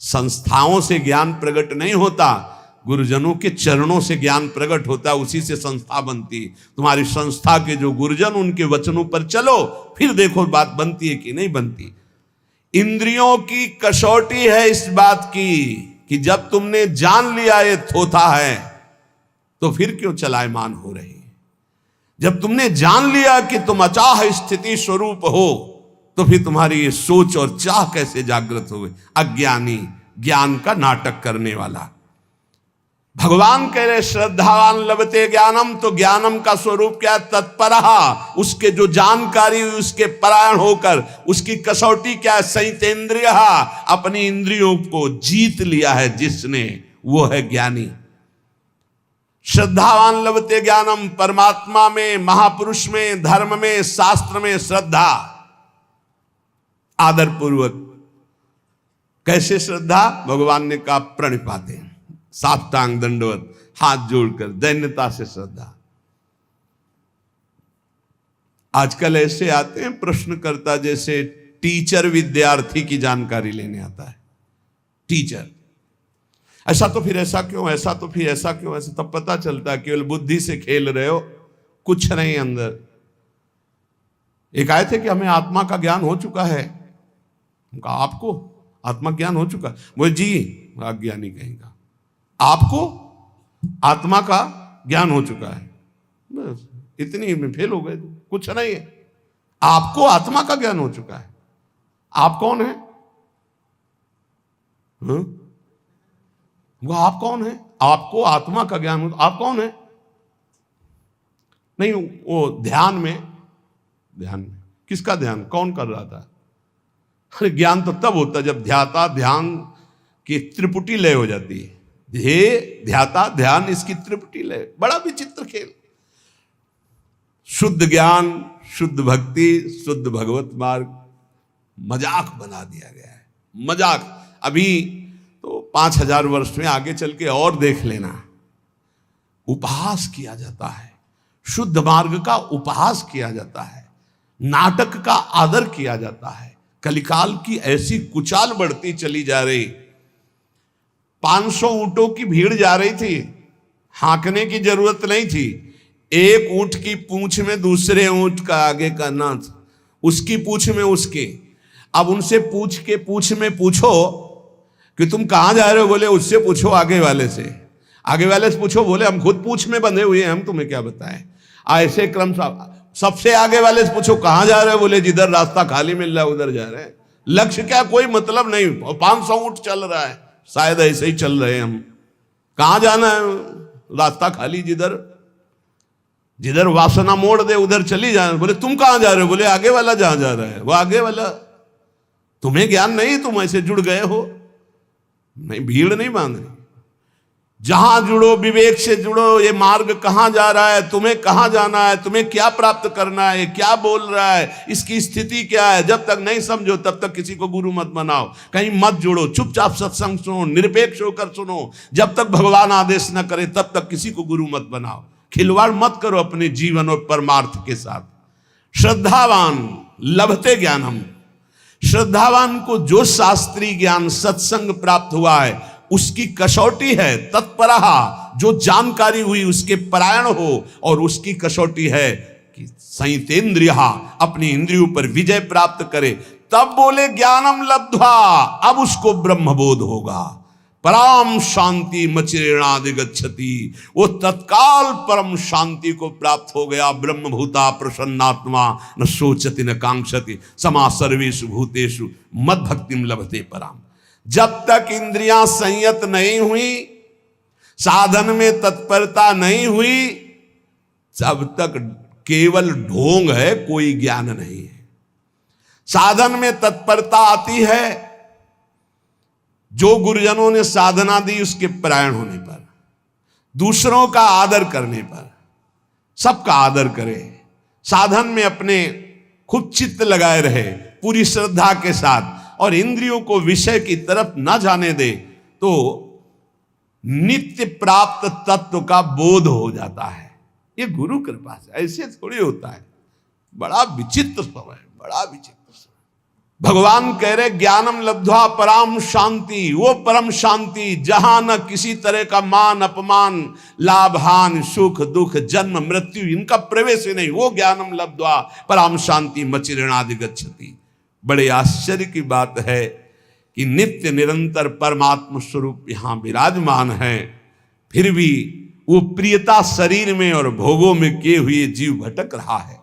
संस्थाओं से ज्ञान प्रकट नहीं होता, गुरुजनों के चरणों से ज्ञान प्रकट होता है, उसी से संस्था बनती। तुम्हारी संस्था के जो गुरुजन, उनके वचनों पर चलो, फिर देखो बात बनती है कि नहीं बनती। इंद्रियों की कसौटी है इस बात की कि जब तुमने जान लिया ये थोथा है तो फिर क्यों चलायमान हो रही। जब तुमने जान लिया कि तुम अचाह स्थिति स्वरूप हो तो फिर तुम्हारी ये सोच और चाह कैसे जागृत हो गई। अज्ञानी, ज्ञान का नाटक करने वाला। भगवान कह रहे श्रद्धावान लभते ज्ञानम, तो ज्ञानम का स्वरूप क्या है? तत्परहा, उसके जो जानकारी हुई उसके परायण होकर, उसकी कसौटी क्या है? संयतेन्द्रिय, अपनी इंद्रियों को जीत लिया है जिसने, वो है ज्ञानी। श्रद्धावान लभते ज्ञानम, परमात्मा में, महापुरुष में, धर्म में, शास्त्र में श्रद्धा, आदर पूर्वक। कैसे श्रद्धा? भगवान ने कहा प्रणिपाते, साष्टांग दंडवत, हाथ जोड़कर दैन्यता से श्रद्धा। आजकल ऐसे आते हैं प्रश्नकर्ता, जैसे टीचर विद्यार्थी की जानकारी लेने आता है। टीचर, ऐसा तो फिर ऐसा क्यों, ऐसा तो फिर ऐसा क्यों, ऐसा तब पता चलता है केवल बुद्धि से खेल रहे हो, कुछ नहीं अंदर। एक आए थे कि हमें आत्मा का ज्ञान हो चुका है। कहा आपको आत्मा ज्ञान हो चुका? वो जी अज्ञानी कहेगा। आपको आत्मा का ज्ञान हो चुका है, बस इतनी में फेल हो गए, कुछ नहीं है। आपको आत्मा का ज्ञान हो चुका है। आप कौन है? वो आप कौन है? आपको आत्मा का ज्ञान हो, आप कौन है? नहीं, वो ध्यान में किसका ध्यान कौन कर रहा था? अरे ज्ञान तो तब होता जब ध्याता ध्यान की त्रिपुटी लय हो जाती है। ध्याता ध्यान, इसकी त्रिपुटी लय। बड़ा विचित्र खेल। शुद्ध ज्ञान, शुद्ध भक्ति, शुद्ध भगवत मार्ग मजाक बना दिया गया है। मजाक। अभी तो 5000 वर्ष में आगे चल के और देख लेना, उपहास किया जाता है, शुद्ध मार्ग का उपहास किया जाता है, नाटक का आदर किया जाता है। कलिकाल की ऐसी कुचाल बढ़ती चली जा रही। 500 ऊंटों की भीड़ जा रही थी, हाँकने की जरूरत नहीं थी। एक ऊंट की पूंछ में दूसरे ऊंट का आगे का नाथ, उसकी पूंछ में उसके। अब उनसे पूंछ में पूछो कि तुम कहां जा रहे हो, बोले उससे पूछो आगे वाले से। आगे वाले से पूछो, बोले हम खुद पूंछ में बंधे हुए हैं, हम तुम्हें क्या बताएं। ऐसे क्रम सबसे आगे वाले से पूछो कहां जा रहे हो, बोले जिधर रास्ता खाली मिल रहा है उधर जा रहे हैं। लक्ष्य क्या, कोई मतलब नहीं। 500 ऊंट चल रहा है, शायद ऐसे ही चल रहे हैं हम। कहां जाना है? रास्ता खाली, जिधर वासना मोड़ दे उधर चली जाए। बोले तुम कहां जा रहे हो, बोले आगे वाला जहां जा रहा है वो आगे वाला। तुम्हें ज्ञान नहीं, तुम ऐसे जुड़ गए हो। नहीं, भीड़ नहीं बांध रही। जहां जुड़ो, विवेक से जुड़ो। ये मार्ग कहां जा रहा है, तुम्हें कहां जाना है, तुम्हें क्या प्राप्त करना है, क्या बोल रहा है, इसकी स्थिति क्या है। जब तक नहीं समझो तब तक किसी को गुरु मत बनाओ, कहीं मत जुड़ो। चुपचाप सत्संग सुनो, निरपेक्ष होकर सुनो। जब तक भगवान आदेश न करे तब तक किसी को गुरु मत बनाओ। खिलवाड़ मत करो अपने जीवन और परमार्थ के साथ। श्रद्धावान लभते ज्ञानम। श्रद्धावान को जो शास्त्रीय ज्ञान सत्संग प्राप्त हुआ है उसकी कसौटी है तत्परहा। जो जानकारी हुई उसके परायण हो, और उसकी कसौटी है कि संयतेन्द्रिया, अपनी इंद्रियों पर विजय प्राप्त करे। तब बोले ज्ञानम लब्ध्वा, अब उसको ब्रह्मबोध होगा। परम शांति मचिरेणादिगच्छति, वो तत्काल परम शांति को प्राप्त हो गया। ब्रह्मभूता प्रसन्नात्मा न शोचति न कांक्षति समा सर्वेषु भूतेषु मद भक्तिम लभते पराम। जब तक इंद्रियां संयत नहीं हुई, साधन में तत्परता नहीं हुई, तब तक केवल ढोंग है, कोई ज्ञान नहीं है। साधन में तत्परता आती है जो गुरुजनों ने साधना दी उसके परायण होने पर, दूसरों का आदर करने पर। सबका आदर करे, साधन में अपने खुद चित्त लगाए रहे पूरी श्रद्धा के साथ, और इंद्रियों को विषय की तरफ न जाने दे, तो नित्य प्राप्त तत्व का बोध हो जाता है। ये गुरु कृपा से, ऐसे थोड़ी होता है। बड़ा विचित्र समय, बड़ा विचित्र समय। भगवान कह रहे ज्ञानम लब्ध्वा पराम शांति, वो परम शांति जहां न किसी तरह का मान अपमान, लाभ हानि, सुख दुख, जन्म मृत्यु, इनका प्रवेश ही नहीं। वो ज्ञानम लब्ध्वा पराम शांति मचिरेणादिगच्छति। बड़े आश्चर्य की बात है कि नित्य निरंतर परमात्मा स्वरूप यहां विराजमान है, फिर भी वो प्रियता शरीर में और भोगों में किए हुए जीव भटक रहा है।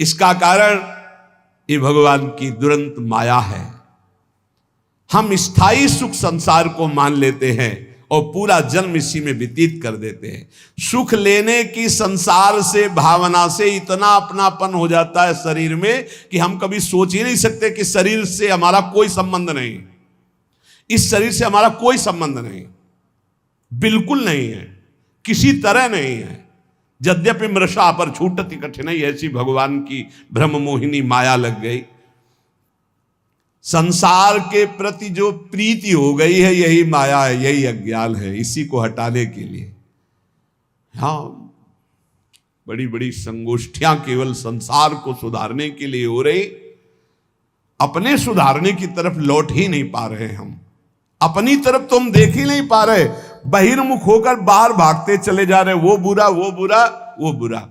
इसका कारण ये भगवान की दुरंत माया है। हम स्थायी सुख संसार को मान लेते हैं और पूरा जन्म इसी में व्यतीत कर देते हैं। सुख लेने की संसार से, भावना से इतना अपनापन हो जाता है शरीर में कि हम कभी सोच ही नहीं सकते कि शरीर से हमारा कोई संबंध नहीं, इस शरीर से हमारा कोई संबंध नहीं, बिल्कुल नहीं है, किसी तरह नहीं है। यद्यपि मृषा पर छूटति कठिनाई, ऐसी भगवान की ब्रह्म मोहिनी माया लग गई। संसार के प्रति जो प्रीति हो गई है यही माया है, यही अज्ञान है। इसी को हटाने के लिए हाँ, बड़ी बड़ी संगोष्ठियां केवल संसार को सुधारने के लिए हो रही, अपने सुधारने की तरफ लौट ही नहीं पा रहे। हम अपनी तरफ तो हम देख ही नहीं पा रहे, बहिर्मुख होकर बाहर भागते चले जा रहे। वो बुरा, वो बुरा, वो बुरा,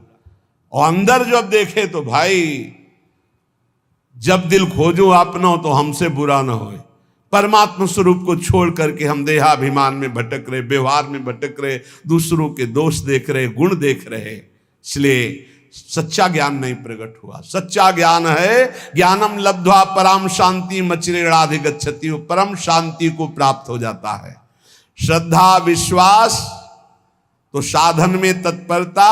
और अंदर जब देखे तो भाई, जब दिल खोजो अपनो तो हमसे बुरा ना होए, परमात्मा स्वरूप को छोड़ करके हम देहाभिमान में भटक रहे, व्यवहार में भटक रहे, दूसरों के दोष देख रहे, गुण देख रहे। इसलिए सच्चा ज्ञान नहीं प्रकट हुआ। सच्चा ज्ञान है ज्ञानम लब्ध्वा परम शांति मचिरेणाधिगच्छति, परम शांति को प्राप्त हो जाता है। श्रद्धा विश्वास तो साधन में तत्परता,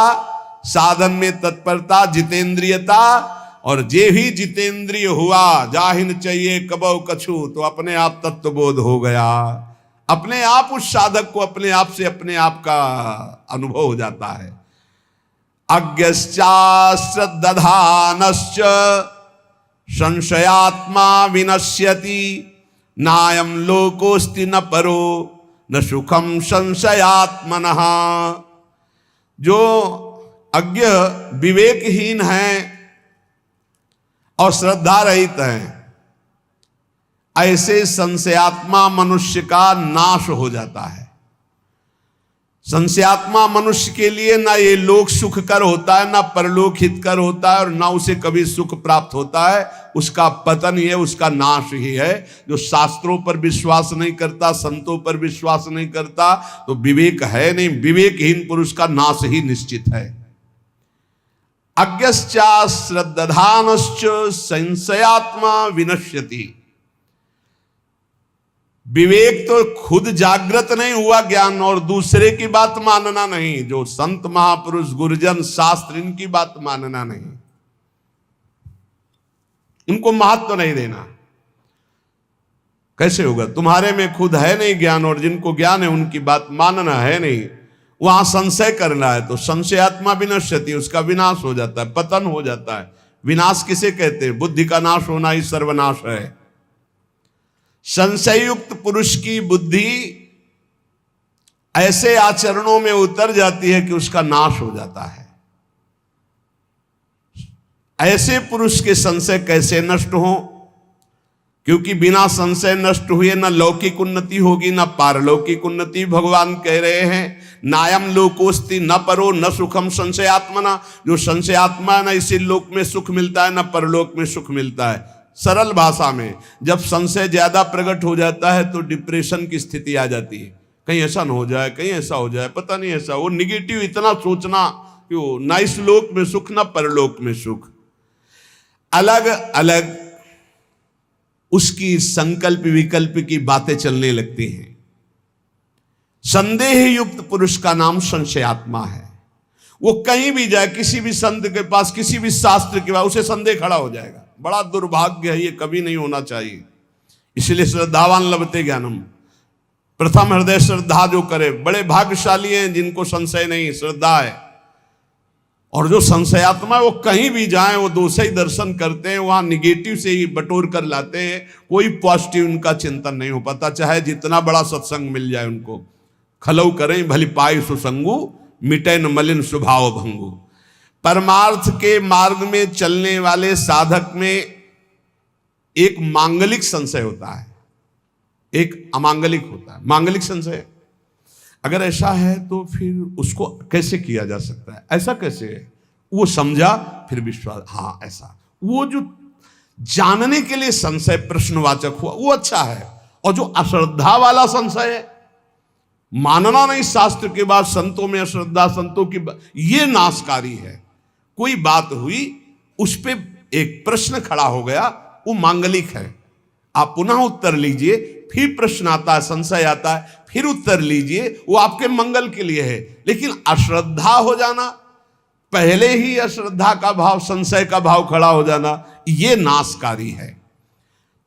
साधन में तत्परता जितेंद्रियता, और जे ही जितेंद्रिय हुआ जाहिन चाहिए कबौ कछु, तो अपने आप तत्वबोध हो गया। अपने आप उस साधक को अपने आप से अपने आप का अनुभव हो जाता है। अज्ञश्चा श्रद्धानश्च संशयात्मा विनश्यति, नायम लोकोस्ति न परो न सुखम संशयात्मनः। जो अज्ञ विवेकहीन है और श्रद्धा रहित हैं, ऐसे संशयात्मा मनुष्य का नाश हो जाता है। संशयात्मा मनुष्य के लिए ना ये लोक सुखकर होता है, ना परलोक हितकर होता है, और ना उसे कभी सुख प्राप्त होता है। उसका पतन ही है, उसका नाश ही है। जो शास्त्रों पर विश्वास नहीं करता, संतों पर विश्वास नहीं करता, तो विवेक है नहीं। विवेकहीन पुरुष का नाश ही निश्चित है। अज्ञश्चा श्रद्धानश्च संशयात्मा विनश्यति। विवेक तो खुद जागृत नहीं हुआ ज्ञान, और दूसरे की बात मानना नहीं। जो संत महापुरुष गुरुजन शास्त्र, इनकी बात मानना नहीं, उनको महत्व नहीं देना। कैसे होगा? तुम्हारे में खुद है नहीं ज्ञान, और जिनको ज्ञान है उनकी बात मानना है नहीं। वहां संशय करना है तो संशयात्मा विनश्यति, उसका विनाश हो जाता है, पतन हो जाता है। विनाश किसे कहते हैं? बुद्धि का नाश होना ही सर्वनाश है। संशयुक्त पुरुष की बुद्धि ऐसे आचरणों में उतर जाती है कि उसका नाश हो जाता है। ऐसे पुरुष के संशय कैसे नष्ट हो? क्योंकि बिना संशय नष्ट हुए न लौकिक उन्नति होगी न पारलौकिक उन्नति। भगवान कह रहे हैं नायम लोकोस्ति न परो न सुखम संशयात्मना। जो संशयात्मा है, न इसी लोक में सुख मिलता है न परलोक में सुख मिलता है। सरल भाषा में, जब संशय ज्यादा प्रकट हो जाता है तो डिप्रेशन की स्थिति आ जाती है। कहीं ऐसा न हो जाए, कहीं ऐसा हो जाए, पता नहीं ऐसा। वो निगेटिव इतना सोचना कि वो ना इस लोक में सुख न परलोक में सुख। अलग अलग उसकी संकल्प विकल्प की बातें चलने लगती हैं। संदेह युक्त पुरुष का नाम संशयात्मा है। वो कहीं भी जाए, किसी भी संत के पास, किसी भी शास्त्र के पास, उसे संदेह खड़ा हो जाएगा। बड़ा दुर्भाग्य है, ये कभी नहीं होना चाहिए। इसलिए श्रद्धावान लभते ज्ञानम, प्रथम हृदय श्रद्धा जो करे, बड़े भाग्यशाली हैं जिनको संशय नहीं, श्रद्धा है। और जो संशयात्मा है वो कहीं भी जाए, वो दोषी दर्शन करते हैं, वहां निगेटिव से ही बटोर कर लाते हैं। कोई पॉजिटिव उनका चिंतन नहीं हो पाता, चाहे जितना बड़ा सत्संग मिल जाए उनको। खलऊ करें भली पाई सुसंगु, मिटे न मलिन स्वभाव भंगु। परमार्थ के मार्ग में चलने वाले साधक में एक मांगलिक संशय होता है, एक अमांगलिक होता है। मांगलिक संशय अगर ऐसा है तो फिर उसको कैसे किया जा सकता है? ऐसा कैसे है? वो समझा फिर विश्वास, हाँ ऐसा। वो जो जानने के लिए संशय प्रश्नवाचक हुआ वो अच्छा है। और जो अश्रद्धा वाला संशय है, मानना नहीं शास्त्र के बाद, संतों में अश्रद्धा, संतों की ये नाशकारी है। कोई बात हुई, उस पे एक प्रश्न खड़ा हो गया, वो मांगलिक है। आप पुनः उत्तर लीजिए, फिर प्रश्न आता है, संशय आता है, फिर उत्तर लीजिए, वो आपके मंगल के लिए है। लेकिन अश्रद्धा हो जाना, पहले ही अश्रद्धा का भाव, संशय का भाव खड़ा हो जाना, ये नाशकारी है।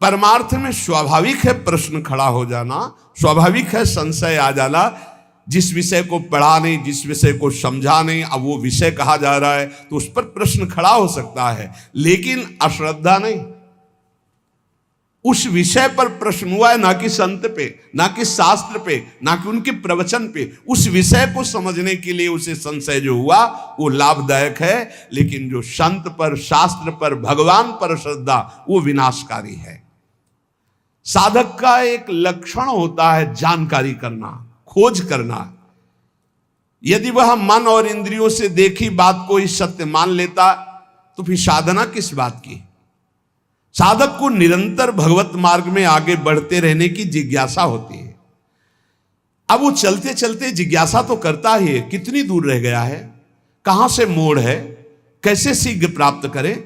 परमार्थ में स्वाभाविक है प्रश्न खड़ा हो जाना, स्वाभाविक है संशय आ जाना। जिस विषय को पढ़ा नहीं, जिस विषय को समझा नहीं, अब वो विषय कहा जा रहा है तो उस पर प्रश्न खड़ा हो सकता है, लेकिन अश्रद्धा नहीं। उस विषय पर प्रश्न हुआ है, ना कि संत पे, ना कि शास्त्र पे, ना कि उनके प्रवचन पे। उस विषय को समझने के लिए उसे संशय जो हुआ वो लाभदायक है। लेकिन जो संत पर, शास्त्र पर, भगवान पर श्रद्धा, वो विनाशकारी है। साधक का एक लक्षण होता है जानकारी करना, खोज करना। यदि वह मन और इंद्रियों से देखी बात को ही सत्य मान लेता तो फिर साधना किस बात की? साधक को निरंतर भगवत मार्ग में आगे बढ़ते रहने की जिज्ञासा होती है। अब वो चलते चलते जिज्ञासा तो करता ही है, कितनी दूर रह गया है, कहां से मोड़ है, कैसे शीघ्र प्राप्त करें,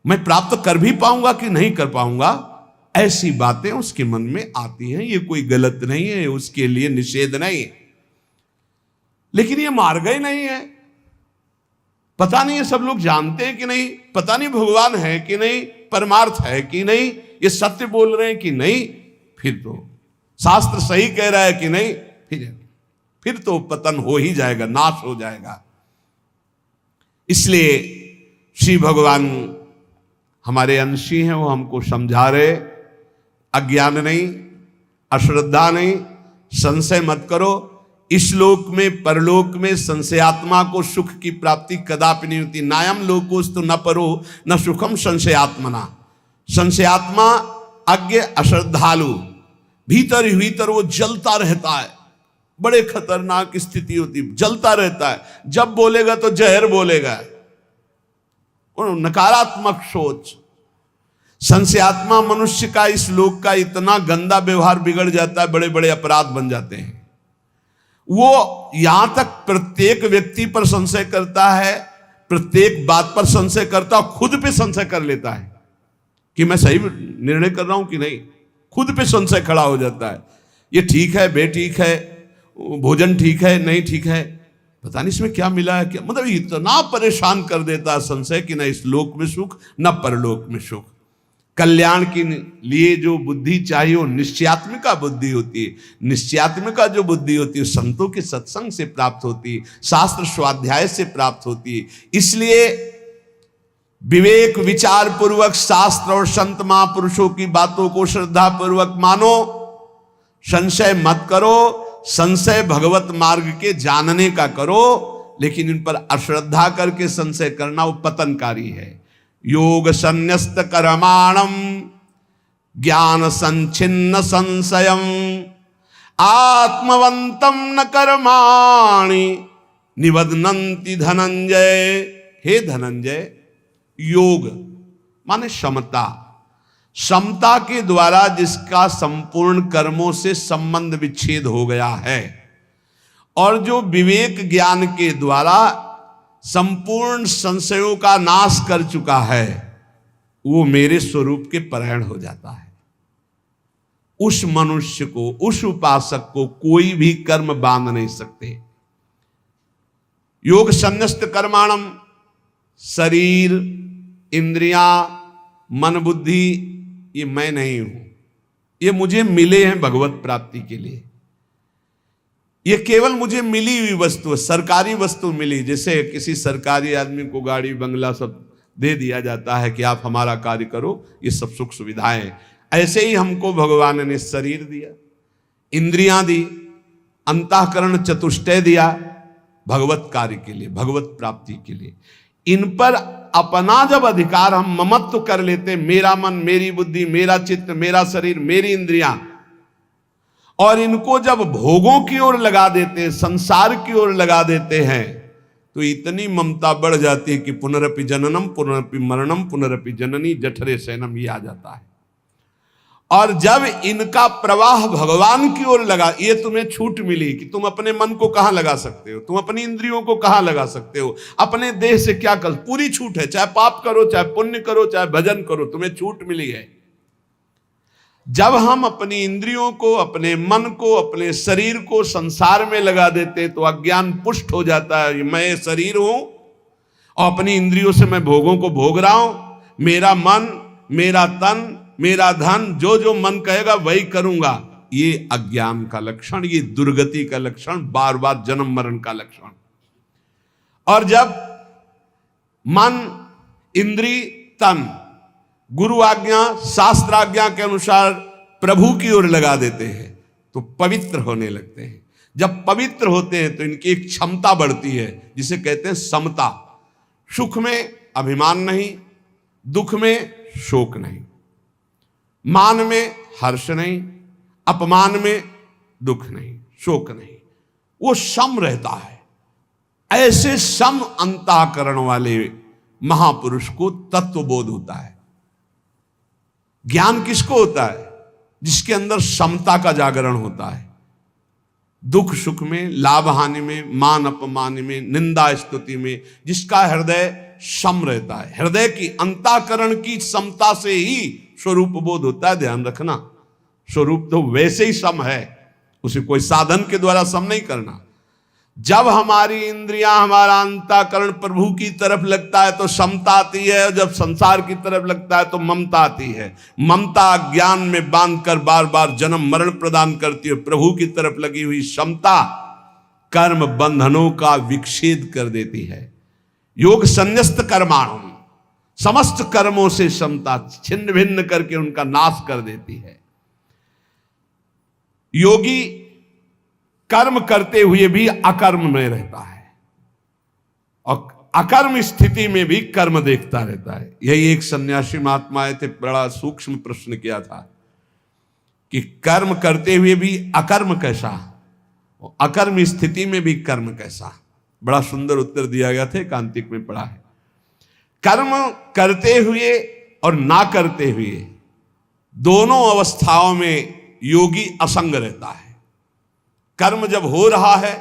मैं प्राप्त कर भी पाऊंगा कि नहीं कर पाऊंगा, ऐसी बातें उसके मन में आती हैं। ये कोई गलत नहीं है, उसके लिए निषेध नहीं, लेकिन ये मार्ग ही नहीं है। पता नहीं ये सब लोग जानते हैं कि नहीं, पता नहीं भगवान है कि नहीं, परमार्थ है कि नहीं, ये सत्य बोल रहे हैं कि नहीं, फिर तो शास्त्र सही कह रहा है कि नहीं, फिर तो पतन हो ही जाएगा, नाश हो जाएगा। इसलिए श्री भगवान हमारे अंशी हैं, वो हमको समझा रहे, अज्ञान नहीं, अश्रद्धा नहीं, संशय मत करो। इस लोक में परलोक में संशयात्मा को सुख की प्राप्ति कदापि नहीं होती। नायम लोकोस्तु न परो न सुखम संशयात्मना। संशयात्मा अज्ञ अश्रद्धालु, भीतर ही भीतर वो जलता रहता है, बड़े खतरनाक स्थिति होती, जलता रहता है। जब बोलेगा तो जहर बोलेगा, नकारात्मक सोच। संशयात्मा मनुष्य का इस लोक का इतना गंदा व्यवहार बिगड़ जाता है, बड़े बड़े अपराध बन जाते हैं। वो यहां तक प्रत्येक व्यक्ति पर संशय करता है, प्रत्येक बात पर संशय करता है, खुद पे संशय कर लेता है कि मैं सही निर्णय कर रहा हूं कि नहीं। खुद पे संशय खड़ा हो जाता है, ये ठीक है, बेठीक है, भोजन ठीक है, नहीं ठीक है, पता नहीं इसमें क्या मिला है, क्या मतलब इतना परेशान कर देता है संशय कि न इस लोक में सुख न परलोक में सुख। कल्याण के लिए जो बुद्धि चाहिए वो निश्चयात्मिका बुद्धि होती है। निश्चयात्मिका जो बुद्धि होती है संतों के सत्संग से प्राप्त होती है, शास्त्र स्वाध्याय से प्राप्त होती है। इसलिए विवेक विचार पूर्वक शास्त्र और संत महापुरुषों की बातों को श्रद्धा पूर्वक मानो, संशय मत करो। संशय भगवत मार्ग के जानने का करो, लेकिन इन पर अश्रद्धा करके संशय करना वो पतनकारी है। योग संन्यस्त कर्माणम ज्ञान संचिन्न संशयम आत्मवंतम न कर्माणि निबध्नन्ति धनंजय। हे धनंजय, योग माने समता, समता के द्वारा जिसका संपूर्ण कर्मों से संबंध विच्छेद हो गया है, और जो विवेक ज्ञान के द्वारा संपूर्ण संशयों का नाश कर चुका है, वो मेरे स्वरूप के परायण हो जाता है। उस मनुष्य को, उस उपासक को कोई भी कर्म बांध नहीं सकते। योग संन्यस्त कर्माणम, शरीर, इंद्रियां, मन, बुद्धि, ये मैं नहीं हूं, ये मुझे मिले हैं भगवत प्राप्ति के लिए। ये केवल मुझे मिली हुई वस्तु है, सरकारी वस्तु मिली। जैसे किसी सरकारी आदमी को गाड़ी बंगला सब दे दिया जाता है कि आप हमारा कार्य करो, ये सब सुख सुविधाएं, ऐसे ही हमको भगवान ने शरीर दिया, इंद्रियां दी, अंतःकरण चतुष्टय दिया भगवत कार्य के लिए, भगवत प्राप्ति के लिए। इन पर अपना जब अधिकार हम ममत्व कर लेते, मेरा मन, मेरी बुद्धि, मेरा चित्त, मेरा शरीर, मेरी इंद्रियां, और इनको जब भोगों की ओर लगा देते हैं, संसार की ओर लगा देते हैं, तो इतनी ममता बढ़ जाती है कि पुनरपि जननम पुनरपि मरणम पुनरपि जननी जठरे शयनम, ये आ जाता है। और जब इनका प्रवाह भगवान की ओर लगा, ये तुम्हें छूट मिली कि तुम अपने मन को कहां लगा सकते हो, तुम अपनी इंद्रियों को कहां लगा सकते हो, अपने देह से क्या कर, पूरी छूट है। चाहे पाप करो, चाहे पुण्य करो, चाहे भजन करो, तुम्हें छूट मिली है। जब हम अपनी इंद्रियों को, अपने मन को, अपने शरीर को संसार में लगा देते तो अज्ञान पुष्ट हो जाता है। मैं शरीर हूं और अपनी इंद्रियों से मैं भोगों को भोग रहा हूं, मेरा मन, मेरा तन, मेरा धन, जो जो मन कहेगा वही करूंगा। ये अज्ञान का लक्षण, ये दुर्गति का लक्षण, बार बार जन्म मरण का लक्षण। और जब मन, इंद्री, तन गुरु आज्ञा, शास्त्र आज्ञा के अनुसार प्रभु की ओर लगा देते हैं तो पवित्र होने लगते हैं। जब पवित्र होते हैं तो इनकी एक क्षमता बढ़ती है, जिसे कहते हैं समता। सुख में अभिमान नहीं, दुख में शोक नहीं, मान में हर्ष नहीं, अपमान में दुख नहीं, शोक नहीं, वो सम रहता है। ऐसे सम अंतःकरण वाले महापुरुष को तत्वबोध होता है। ज्ञान किसको होता है? जिसके अंदर समता का जागरण होता है। दुख सुख में, लाभ हानि में, मान अपमान में, निंदा स्तुति में, जिसका हृदय सम रहता है। हृदय की, अंतःकरण की समता से ही स्वरूप बोध होता है। ध्यान रखना, स्वरूप तो वैसे ही सम है, उसे कोई साधन के द्वारा सम नहीं करना। जब हमारी इंद्रियां, हमारा अंतःकरण प्रभु की तरफ लगता है तो समता आती है, और जब संसार की तरफ लगता है तो ममता आती है। ममता ज्ञान में बांधकर बार बार जन्म मरण प्रदान करती है। प्रभु की तरफ लगी हुई समता कर्म बंधनों का विच्छेद कर देती है। योग संन्यस्त कर्माणु, समस्त कर्मों से समता छिन्न भिन्न करके उनका नाश कर देती है। योगी कर्म करते हुए भी अकर्म में रहता है, और अकर्म स्थिति में भी कर्म देखता रहता है। यही एक सन्यासी महात्मा आए थे, बड़ा सूक्ष्म प्रश्न किया था कि कर्म करते हुए भी अकर्म कैसा, अकर्म स्थिति में भी कर्म कैसा। बड़ा सुंदर उत्तर दिया गया था, कांतिक में पढ़ा है। कर्म करते हुए और ना करते हुए दोनों अवस्थाओं में योगी असंग रहता है। कर्म जब हो रहा है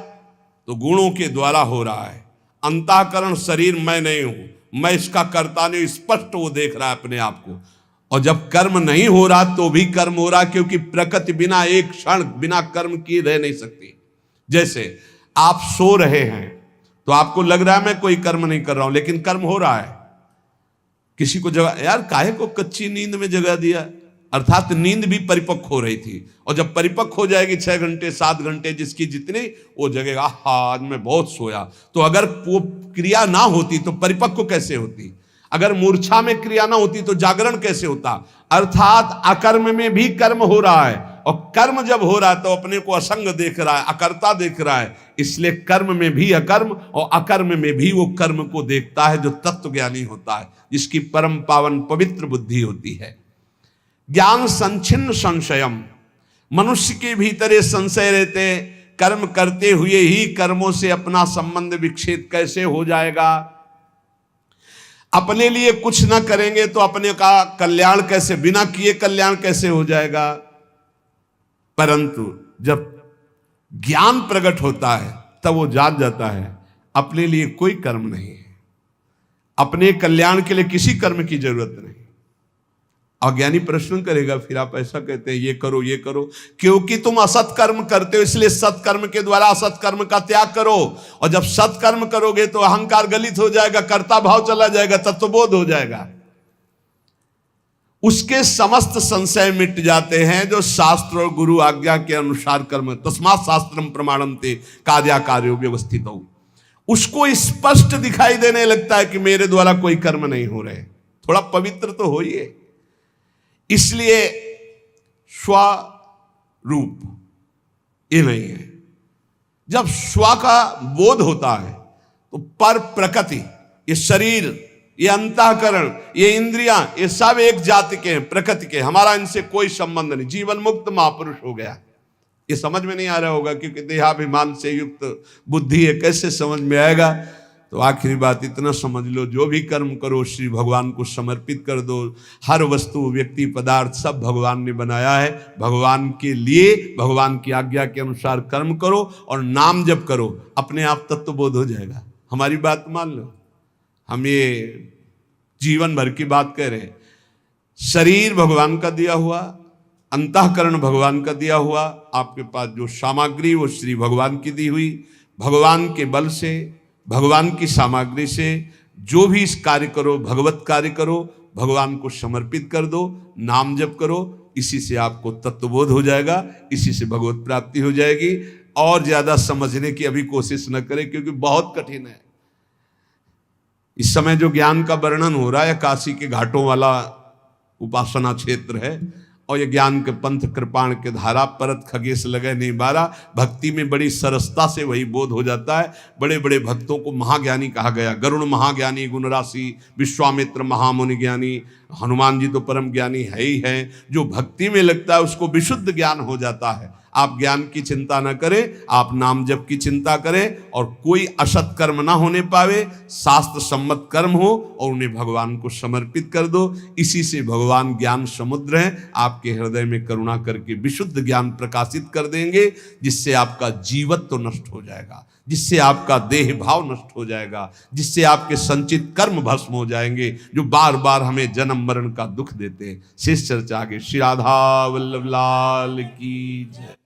तो गुणों के द्वारा हो रहा है। अंतःकरण शरीर मैं नहीं हूं, मैं इसका कर्ता नहीं, स्पष्ट वो देख रहा है अपने आप को। और जब कर्म नहीं हो रहा तो भी कर्म हो रहा, क्योंकि प्रकृति बिना एक क्षण बिना कर्म किए रह नहीं सकती। जैसे आप सो रहे हैं तो आपको लग रहा है मैं कोई कर्म नहीं कर रहा हूं, लेकिन कर्म हो रहा है। किसी को जगह, यार काहे को कच्ची नींद में जगा दिया, अर्थात नींद भी परिपक्व हो रही थी, और जब परिपक्व हो जाएगी 6 घंटे 7 घंटे जिसकी जितनी, वो जगेगा आज मैं बहुत सोया। तो अगर वो क्रिया ना होती तो परिपक्व कैसे होती? अगर मूर्छा में क्रिया ना होती तो जागरण कैसे होता? अर्थात अकर्म में भी कर्म हो रहा है, और कर्म जब हो रहा है तो अपने को असंग देख रहा है, अकर्ता देख रहा है। इसलिए कर्म में भी अकर्म और अकर्म में भी वो कर्म को देखता है जो तत्वज्ञानी होता है, जिसकी परम पावन पवित्र बुद्धि होती है। ज्ञान संचिन्न संशयम, मनुष्य के भीतर ये संशय रहते, कर्म करते हुए ही कर्मों से अपना संबंध विच्छेद कैसे हो जाएगा? अपने लिए कुछ ना करेंगे तो अपने का कल्याण कैसे, बिना किए कल्याण कैसे हो जाएगा? परंतु जब ज्ञान प्रकट होता है तब वो जान जाता है अपने लिए कोई कर्म नहीं है, अपने कल्याण के लिए किसी कर्म की जरूरत नहीं। अज्ञानी प्रश्न करेगा, फिर आप ऐसा कहते हैं ये करो ये करो, क्योंकि तुम असत कर्म करते हो, इसलिए सत्कर्म के द्वारा असत कर्म का त्याग करो। और जब सत्कर्म करोगे तो अहंकार गलित हो जाएगा, कर्ता भाव चला जाएगा, तत्वबोध हो जाएगा। उसके समस्त संशय मिट जाते हैं जो शास्त्र और गुरु आज्ञा के अनुसार कर्म, तस्मात् शास्त्रम प्रमाणम ते कार्याकार्यो व्यवस्थित हो। उसको स्पष्ट दिखाई देने लगता है कि मेरे द्वारा कोई कर्म नहीं हो रहे, थोड़ा पवित्र तो होइए। इसलिए स्वरूप ये नहीं है। जब स्व का बोध होता है तो पर प्रकृति, ये शरीर, ये अंतःकरण, ये इंद्रियां, ये सब एक जाति के हैं, प्रकृति के, हमारा इनसे कोई संबंध नहीं। जीवन मुक्त महापुरुष हो गया। ये समझ में नहीं आ रहा होगा क्योंकि देहाभिमान से युक्त बुद्धि है, कैसे समझ में आएगा? तो आखिरी बात इतना समझ लो, जो भी कर्म करो श्री भगवान को समर्पित कर दो। हर वस्तु, व्यक्ति, पदार्थ सब भगवान ने बनाया है, भगवान के लिए, भगवान की आज्ञा के अनुसार कर्म करो और नाम जप करो, अपने आप तत्वबोध हो जाएगा। हमारी बात मान लो, हम ये जीवन भर की बात कह रहे हैं। शरीर भगवान का दिया हुआ, अंतःकरण भगवान का दिया हुआ, आपके पास जो सामग्री वो श्री भगवान की दी हुई, भगवान के बल से, भगवान की सामग्री से जो भी इस कार्य करो, भगवत कार्य करो, भगवान को समर्पित कर दो, नाम जप करो, इसी से आपको तत्वबोध हो जाएगा, इसी से भगवत प्राप्ति हो जाएगी। और ज्यादा समझने की अभी कोशिश न करें क्योंकि बहुत कठिन है। इस समय जो ज्ञान का वर्णन हो रहा है, काशी के घाटों वाला उपासना क्षेत्र है, और ये ज्ञान के पंथ कृपाण के धारा परत खगेश लगे नहीं बारा। भक्ति में बड़ी सरसता से वही बोध हो जाता है। बड़े बड़े भक्तों को महाज्ञानी कहा गया। गरुड़ महाज्ञानी, गुण राशि, विश्वामित्र महामुनि ज्ञानी, हनुमान जी तो परम ज्ञानी है ही है। जो भक्ति में लगता है उसको विशुद्ध ज्ञान हो जाता है। आप ज्ञान की चिंता न करें, आप नाम जप की चिंता करें और कोई असत कर्म ना होने पावे, शास्त्र सम्मत कर्म हो और उन्हें भगवान को समर्पित कर दो। इसी से भगवान ज्ञान समुद्र हैं, आपके हृदय में करुणा करके विशुद्ध ज्ञान प्रकाशित कर देंगे, जिससे आपका जीवत्व नष्ट हो जाएगा, जिससे आपका देह भाव नष्ट हो जाएगा, जिससे आपके संचित कर्म भस्म हो जाएंगे, जो बार बार हमें जन्म मरण का दुख देते हैं। शेष चर्चा आगे। श्री राधा वल्लभ लाल की जय।